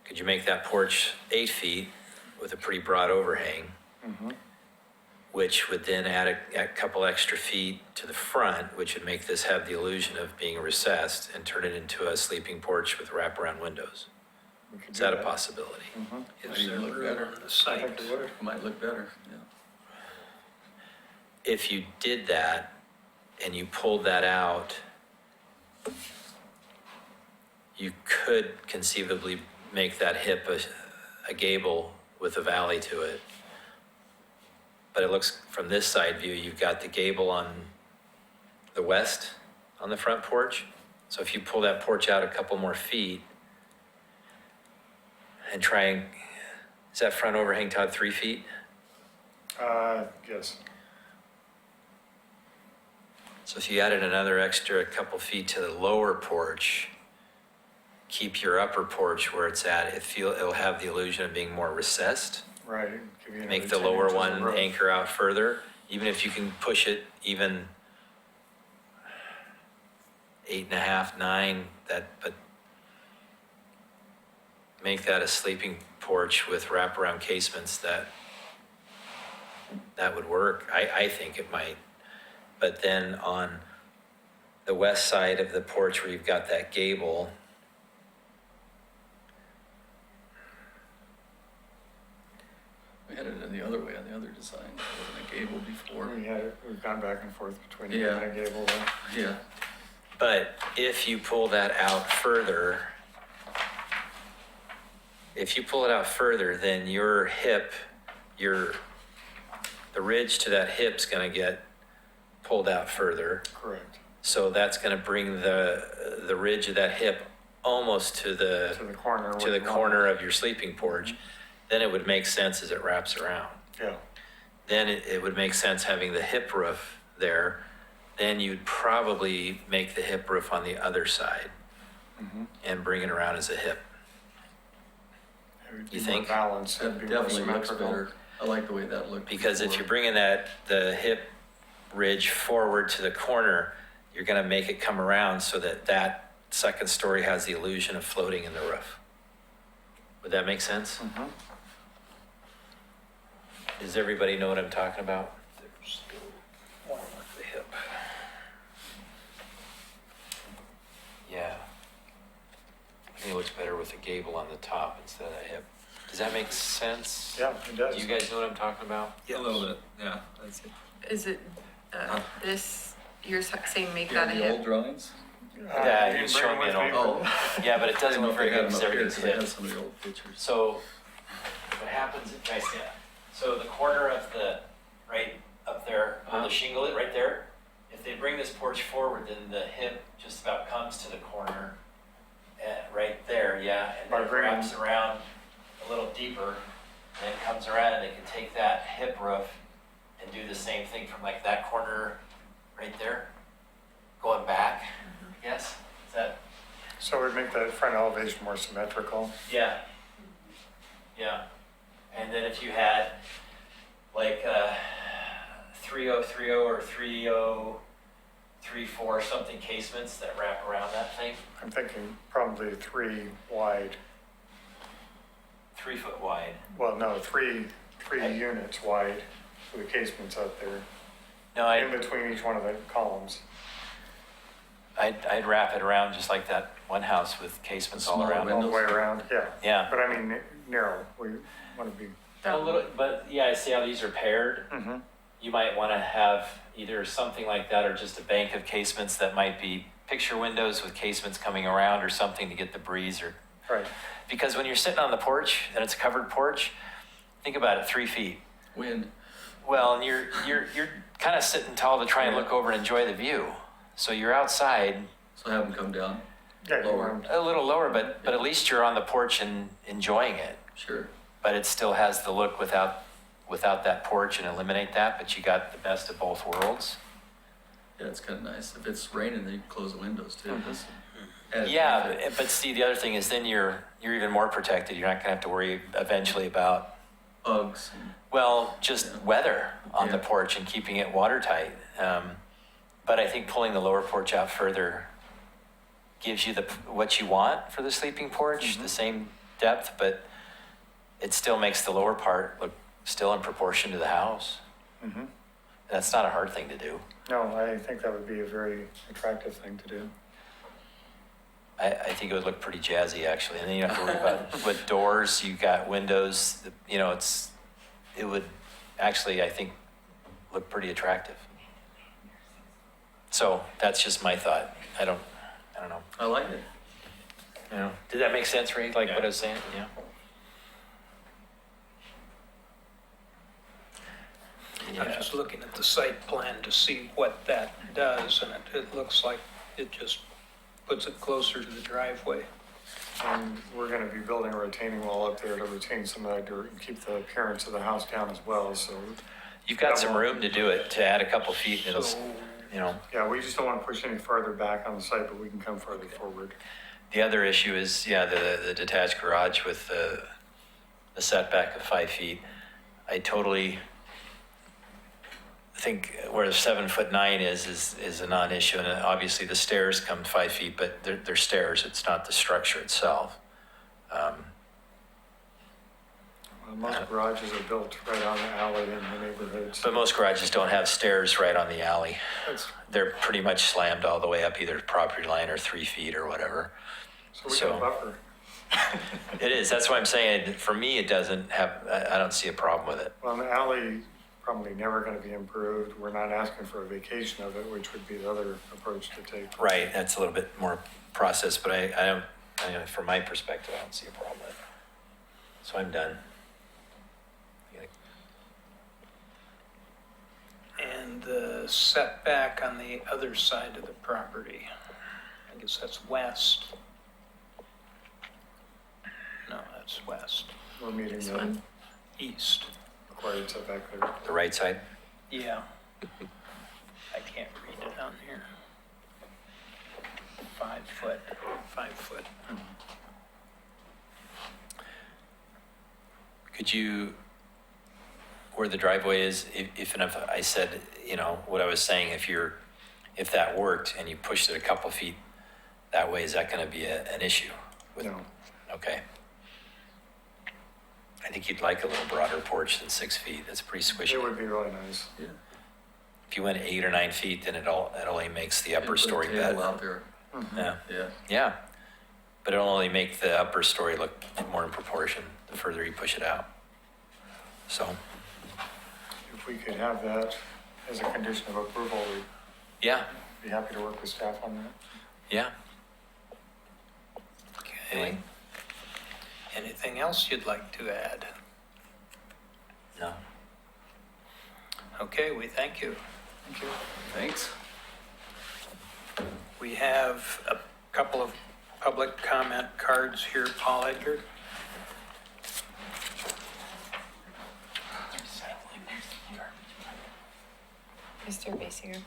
Could you make that porch 8 feet with a pretty broad overhang? Which would then add a couple extra feet to the front, which would make this have the illusion of being recessed and turn it into a sleeping porch with wraparound windows. We could Is do that a possibility? Might even look better. On the I site. think it would. It might look better, yeah. If you did that and you pulled that out, you could conceivably make that hip a gable with a valley to it. But it looks, from this side view, you've got the gable on the west on the front porch. So if you pull that porch out a couple more feet and is that front overhang, Todd, 3 feet? Yes. So if you added another extra couple feet to the lower porch, keep your upper porch where it's at, it'll have the illusion of being more recessed. Right. Give you another Make the 10 lower inches of one roof. anchor out further, even if you can push it even 8.5, 9, but make that a sleeping porch with wraparound casements, that would work. I think it might. But then on the west side of the porch where you've got that gable, We had it in the other way on the other design. It wasn't a gable before. We've gone back and forth between the Yeah. and gable. Yeah. but if you pull that out further, then your hip, the ridge to that hip's gonna get pulled out further. Correct. So that's gonna bring the ridge of that hip almost to the To the corner. to the with one- corner of your sleeping porch. Then it would make sense as it wraps around. Yeah. Then it would make sense having the hip roof there. Then you'd probably make the hip roof on the other side and bring it around as a hip. It would You be more think? balanced. It'd That be more definitely looks symmetrical. better. I like the way that looked. Because if before. you're bringing the hip ridge forward to the corner, you're gonna make it come around so that second story has the illusion of floating in the roof. Would that make sense? Does everybody know what I'm talking about? There's the one with the hip. Yeah. I think it looks better with a gable on the top instead of a hip. Does that make sense? Yeah, it does. Do you guys know what I'm talking about? A little bit, yeah, that's it. Is it, this you're saying make Yeah, that a the old hip? drawings? Yeah, Didn't he's bring showing me them an with old, me, Oh. yeah, but it I doesn't didn't know look if they very had good them because up here, everything's 'cause I had hip. some of the old pictures. So what happens, guys, yeah, so the corner of the, right up there, on the shingle, it right there, if they bring this porch forward, then the hip just about comes to the corner, right there, yeah, and then it By bringing- wraps around a little deeper, and it comes around, and they can take that hip roof and do the same thing from like that corner right there, going back, I guess, is that? So we'd make the front elevation more symmetrical. Yeah. Yeah. And then if you had like 3030 or 3034 something casements that wrap around that thing, I'm thinking probably 3 wide. 3 foot wide. Well, no, three units wide with the casements up there, No, in between each one of the columns. I'd wrap it around just like that one house with casements all Smaller around. All the way around, yeah. Yeah. But I mean, narrow, we want to be, A little, but yeah, I see how these are paired. Mhm. You might want to have either something like that or just a bank of casements that might be picture windows with casements coming around or something to get the breeze or, right. because when you're sitting on the porch and it's a covered porch, think about it, 3 feet. Wind. Well, and you're kind of sitting tall to try and look over and enjoy the view. So you're outside So have them come down. Yeah, you Lower. want, a little lower, but at least you're on the porch and enjoying it. Sure. But it still has the look without that porch and eliminate that, but you got the best of both worlds. Yeah, it's kind of nice. If it's raining, then you can close the windows too. That's added Yeah, benefit. but see, the other thing is then you're even more protected. You're not gonna have to worry eventually about, Bugs. And well, just Yeah. weather on the Yeah. porch and keeping it watertight. But I think pulling the lower porch out further gives you what you want for the sleeping porch, the same depth, but it still makes the lower part look still in proportion to the house. Mhm. That's not a hard thing to do. no, I think that would be a very attractive thing to do. I think it would look pretty jazzy actually, and then you don't have to worry about with doors. You got windows. You know, it would actually, I think, look pretty attractive. So that's just my thought. I don't know. I like it. You know, did that make sense, Ray? Like what I was saying? Yeah. I'm just looking at the site plan to see what that does, and it looks like it just puts it closer to the driveway. And we're going to be building a retaining wall up there to retain some of that dirt and keep the appearance of the house down as well, so. You've got some room to do it, to add a couple feet, and it'll, So, you know. Yeah, we just don't want to push any further back on the site, but we can come further forward. The other issue is, yeah, the detached garage with the setback of 5 feet. I totally think where the 7'9" is a non-issue, and obviously the stairs come 5 feet, but they're stairs, it's not the structure itself. Most garages are built right on the alley in the neighborhoods. But most garages don't have stairs right on the alley. That's- They're pretty much slammed all the way up either property line or 3 feet or whatever. So we got a buffer. It is, that's why I'm saying, for me, it doesn't have, I don't see a problem with it. Well, the alley probably never going to be improved. We're not asking for a vacation of it, which would be the other approach to take. Right, that's a little bit more process, but I don't, from my perspective, I don't see a problem with it. So I'm done. and the setback on the other side of the property, I guess that's west. No, that's west, We're meeting This the one? east. required setback there. The right side? Yeah. I can't read it on here. 5 foot, 5 foot. Could you, where the driveway is, if I said, what I was saying, if that worked and you pushed it a couple feet that way, is that gonna be an issue? No. Okay. I think you'd like a little broader porch than 6 feet. That's pretty It squishy. would be really nice. Yeah. If you went 8 or 9 feet, then it only makes the And upper put a story table better. out there. Yeah, Yeah. yeah. But it'll only make the upper story look more in proportion the further you push it out. So, If we could have that as a condition of approval, we Yeah, Be happy to work with staff on that. yeah. Okay. Anything else you'd like to add? No. Okay, we thank you. Thank you. Thanks. We have a couple of public comment cards here. Paul Edgar. Mr. Basinger,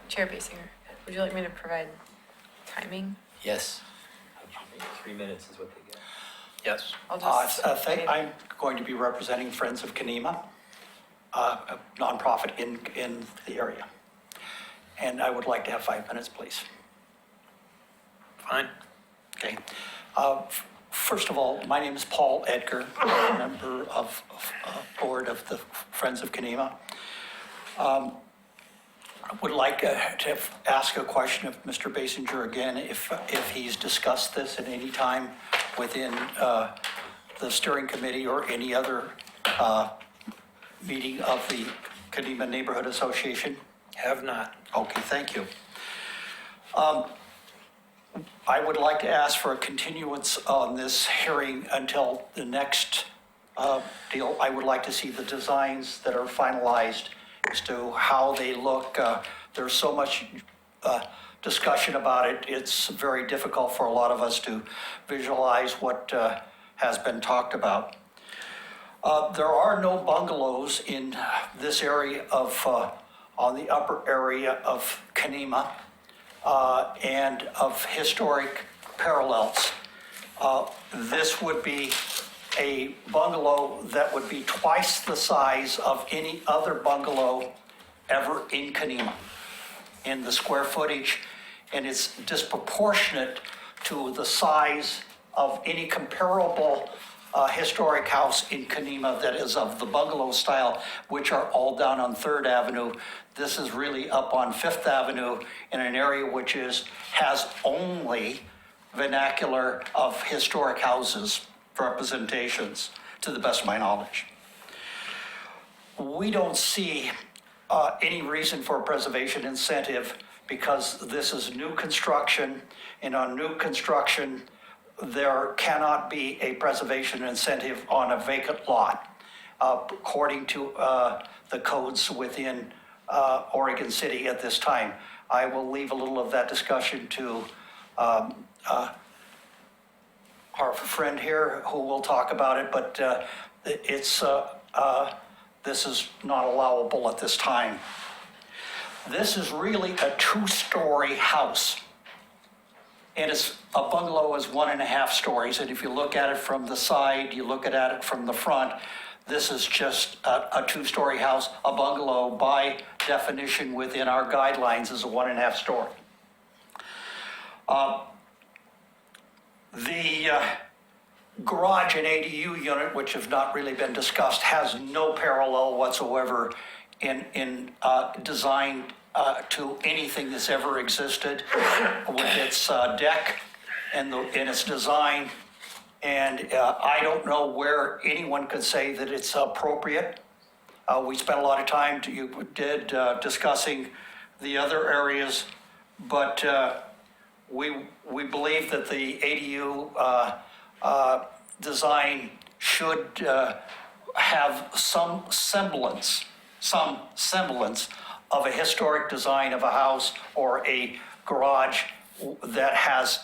Chair Basinger, would you like me to provide timing? Yes. 3 minutes is what they get. Yes. I'll just. I'm going to be representing Friends of Kenema, a nonprofit in the area. And I would like to have 5 minutes, please. Fine. Okay. First of all, my name is Paul Edgar, I'm a member of board of the Friends of Kenema. I would like to ask a question of Mr. Basinger again, if he's discussed this at any time within the steering committee or any other meeting of the Kenema Neighborhood Association. Have not. Okay, thank you. I would like to ask for a continuance on this hearing until the next deal. I would like to see the designs that are finalized as to how they look. There's so much discussion about it. It's very difficult for a lot of us to visualize what has been talked about. There are no bungalows in this area of, on the upper area of Kenema. And of historic parallels. This would be a bungalow that would be twice the size of any other bungalow ever in Kenema in the square footage, and it's disproportionate to the size of any comparable historic house in Kenema that is of the bungalow style, which are all down on 3rd Avenue. This is really up on 5th Avenue in an area which has only vernacular of historic houses representations, to the best of my knowledge. We don't see any reason for a preservation incentive because this is new construction, and on new construction, there cannot be a preservation incentive on a vacant lot, according to the codes within Oregon City at this time. I will leave a little of that discussion to our friend here who will talk about it, but this is not allowable at this time. This is really a 2-story house. And a bungalow is 1.5 stories. And if you look at it from the side, you look at it from the front, this is just a 2-story house. A bungalow, by definition within our guidelines, is a 1.5 story. The garage and ADU unit, which have not really been discussed, has no parallel whatsoever in design to anything that's ever existed with its deck and its design. And I don't know where anyone could say that it's appropriate. We spent a lot of time discussing the other areas, but we believe that the ADU design should have some semblance of a historic design of a house or a garage that has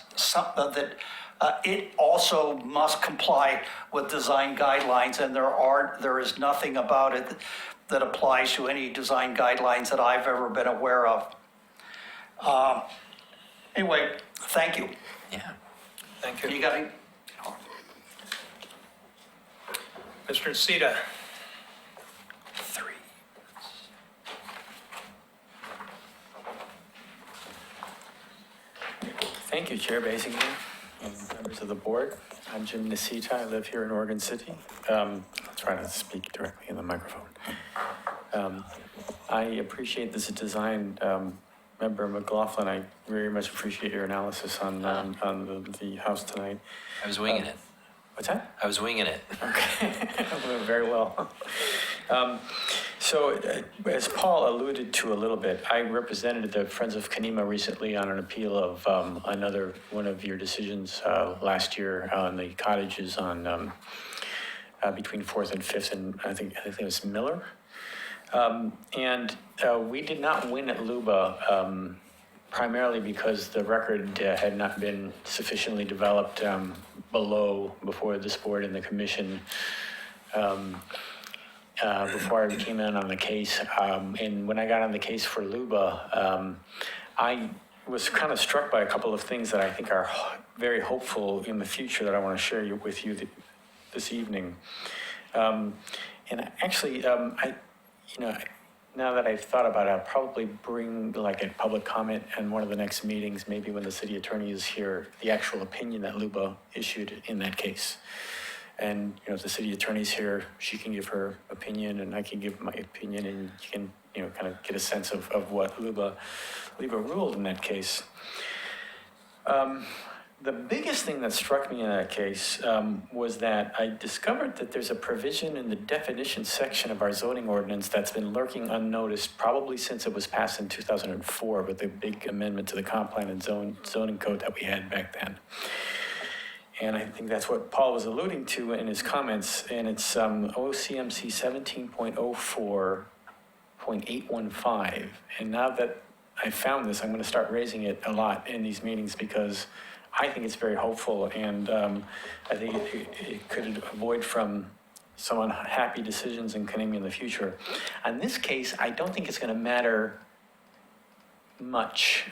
it also must comply with design guidelines, and there is nothing about it that applies to any design guidelines that I've ever been aware of. Anyway, thank you. Yeah. Thank you. You got any? Mr. Nocita. 3. Thank you, Chair Basinger, and members of the board. I'm Jim Nocita. I live here in Oregon City. I'll try to speak directly in the microphone. I appreciate this design. Member McLaughlin, I very much appreciate your analysis on the house tonight. I was winging it. What's that? I was winging it. Okay, very well. So, as Paul alluded to a little bit, I represented the Friends of Kanima recently on an appeal of another one of your decisions last year on the cottages on between 4th and 5th, and I think it was Miller. And we did not win at Luba primarily because the record had not been sufficiently developed before this board and the commission. Before I came in on the case. And when I got on the case for Luba, I was kind of struck by a couple of things that I think are very hopeful in the future that I want to share with you this evening. And actually, now that I've thought about it, I'll probably bring like a public comment in one of the next meetings, maybe when the city attorney is here, the actual opinion that Luba issued in that case. And, if the city attorney's here, she can give her opinion and I can give my opinion, and you can, kind of get a sense of what Luba ruled in that case. The biggest thing that struck me in that case was that I discovered that there's a provision in the definition section of our zoning ordinance that's been lurking unnoticed probably since it was passed in 2004 with the big amendment to the comp plan and zoning code that we had back then. And I think that's what Paul was alluding to in his comments, and it's OCMC 17.04.815. And now that I found this, I'm going to start raising it a lot in these meetings because I think it's very hopeful, and I think it could avoid from some unhappy decisions in Kanima in the future. In this case, I don't think it's going to matter much.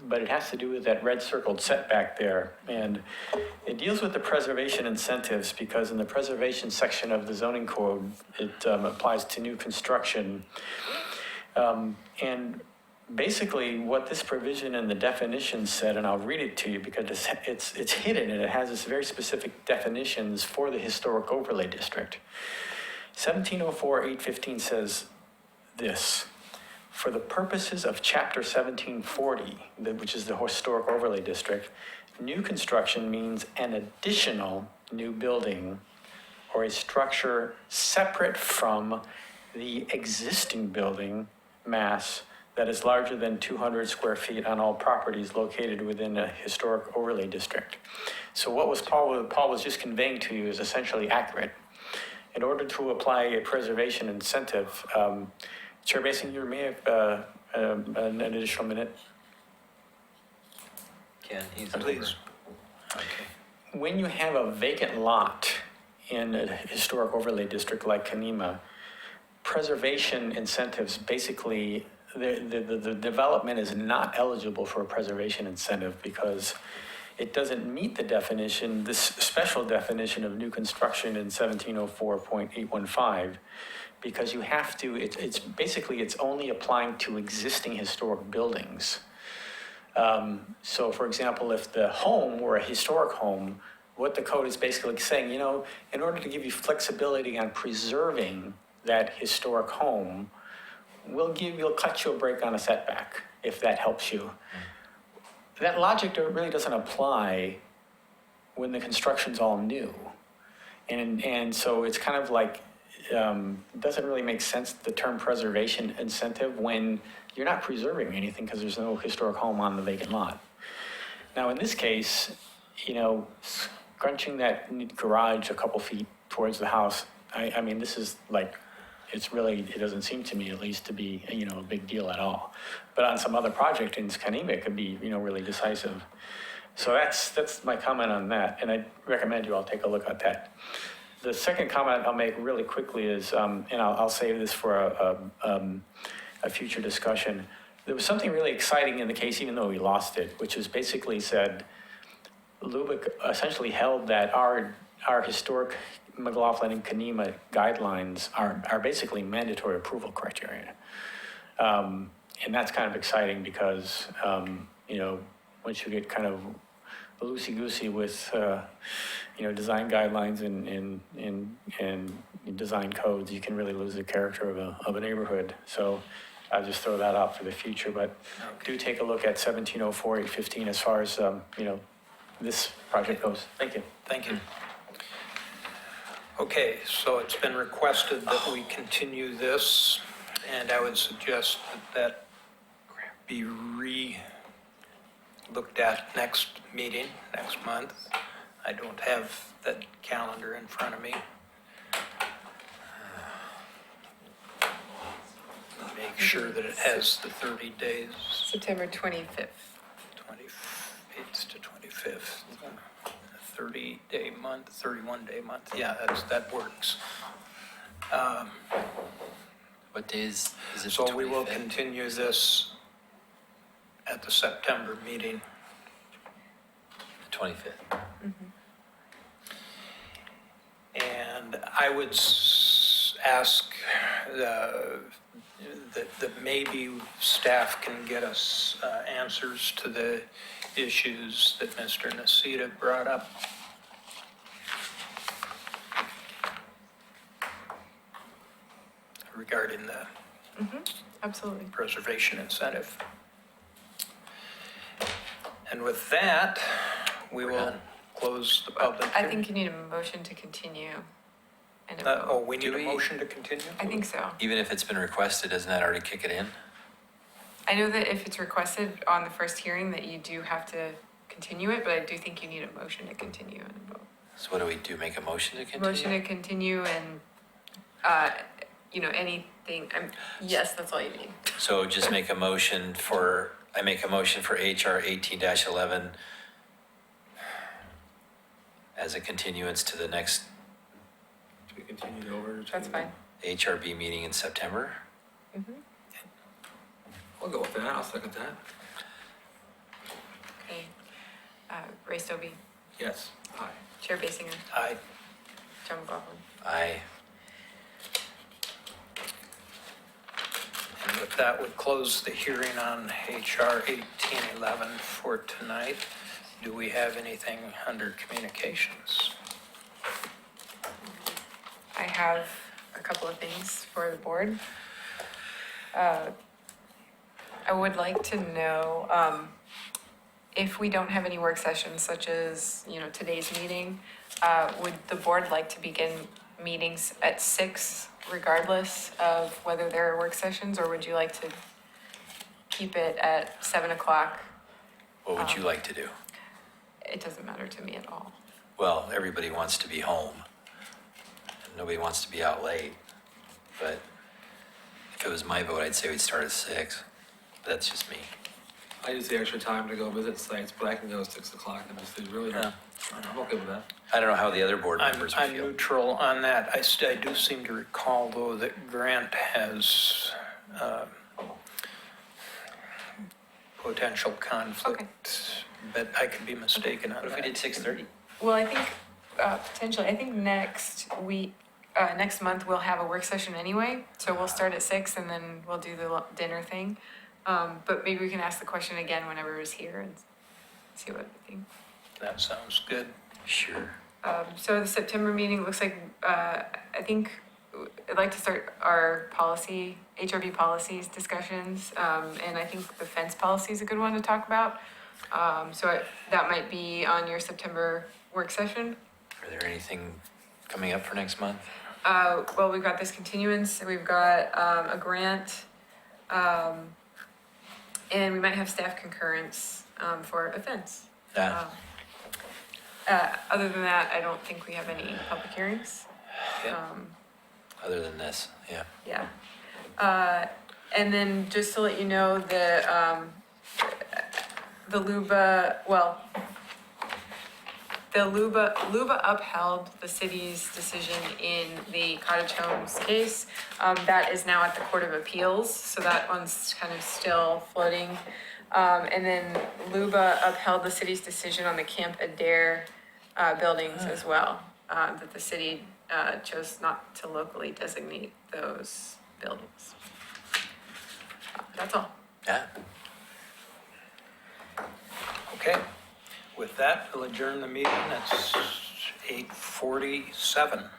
But it has to do with that red circled setback there. And it deals with the preservation incentives because in the preservation section of the zoning code, it applies to new construction. And basically what this provision in the definition said, and I'll read it to you because it's hidden and it has this very specific definitions for the historic overlay district. 1704.815 says this: for the purposes of Chapter 1740, which is the Historic Overlay District, new construction means an additional new building or a structure separate from the existing building mass that is larger than 200 square feet on all properties located within a Historic Overlay District. So what Paul was just conveying to you is essentially accurate. In order to apply a preservation incentive, Chair Basin, you may have an additional minute. Ken, he's Please. over. Okay. When you have a vacant lot in a historic overlay district like Kanima, preservation incentives, basically, the development is not eligible for a preservation incentive because it doesn't meet the definition, this special definition of new construction in 1704.815. Because you have to, it's basically, it's only applying to existing historic buildings. So for example, if the home were a historic home, what the code is basically saying, in order to give you flexibility on preserving that historic home, we'll cut you a break on a setback, if that helps you. That logic really doesn't apply when the construction's all new. And so it's kind of like, it doesn't really make sense, the term preservation incentive, when you're not preserving anything because there's no historic home on the vacant lot. Now, in this case, scrunching that garage a couple feet towards the house, I mean, this is like, it doesn't seem to me at least to be, a big deal at all. But on some other project in Kanima, it could be, really decisive. So that's my comment on that, and I recommend you all take a look at that. The second comment I'll make really quickly is, and I'll save this for a future discussion. There was something really exciting in the case, even though we lost it, which is basically said, Lubick essentially held that our historic McLaughlin and Kanima guidelines are basically mandatory approval criteria. And that's kind of exciting because, once you get kind of loosey-goosey with, design guidelines and design codes, you can really lose the character of a neighborhood. So I'll just throw that out for the future, but do take a look at 1704.815 as far as, this project goes. Thank you. Thank you. Okay, so it's been requested that we continue this, and I would suggest that be looked at next meeting, next month. I don't have that calendar in front of me. Make sure that it has the 30 days, September 25th. 28th to 25th. 30-day month, 31-day month, yeah, that works. What day is it? The So we will 25th? continue this at the September meeting. The 25th. And I would ask that maybe staff can get us answers to the issues that Mr. Nacita brought up. Regarding the Absolutely. preservation incentive. And with that, we We're will done. close the public. I think you need a motion to continue and a vote. Oh, we need Do a we? motion to continue? I think so. Even if it's been requested, doesn't that already kick it in? I know that if it's requested on the first hearing that you do have to continue it, but I do think you need a motion to continue and a vote. So what do we do? Make a motion to continue? Motion to continue and, anything, yes, that's all you need. So just make a motion for, I make a motion for HR 18-11 as a continuance to the next To be continued over to. That's fine. HRB meeting in September. I'll go with that, I'll second that. Okay. Ray Stobie, Yes. Aye. Chair Basinger, Aye. John McLaughlin. Aye. And with that, we'll close the hearing on HR 1811 for tonight. Do we have anything under communications? I have a couple of things for the board. I would like to know, if we don't have any work sessions such as, today's meeting, would the board like to begin meetings at 6 regardless of whether there are work sessions, or would you like to keep it at 7 o'clock? What would you like to do? It doesn't matter to me at all. Well, everybody wants to be home. Nobody wants to be out late. But if it was my vote, I'd say we'd start at 6. But that's just me. I use the extra time to go visit sites, but I can go at 6 o'clock, and it's really, Yeah. I'm okay with that. I don't know how the other board I'm members would feel. neutral on that. I do seem to recall, though, that Grant has potential conflict, but I could be mistaken on What if we that. did 6:30? Well, I think potentially, I think next month we'll have a work session anyway. So we'll start at 6 and then we'll do the dinner thing. But maybe we can ask the question again whenever it's here and see what we think. That sounds good. Sure. So the September meeting looks like, I think I'd like to start our HRB policies discussions. And I think the fence policy is a good one to talk about. That might be on your September work session. Are there anything coming up for next month? Well, we've got this continuance, we've got a grant, and we might have staff concurrence for a fence. Yeah. Other than that, I don't think we have any public hearings. Other than this, yeah. Yeah. And then just to let you know, the LUBA upheld the city's decision in the Cottage Homes case. That is now at the Court of Appeals, so that one's kind of still floating. And then LUBA upheld the city's decision on the Camp Adair buildings as well, that the city chose not to locally designate those buildings. That's all. Yeah. Okay. With that, we'll adjourn the meeting. It's 8:47.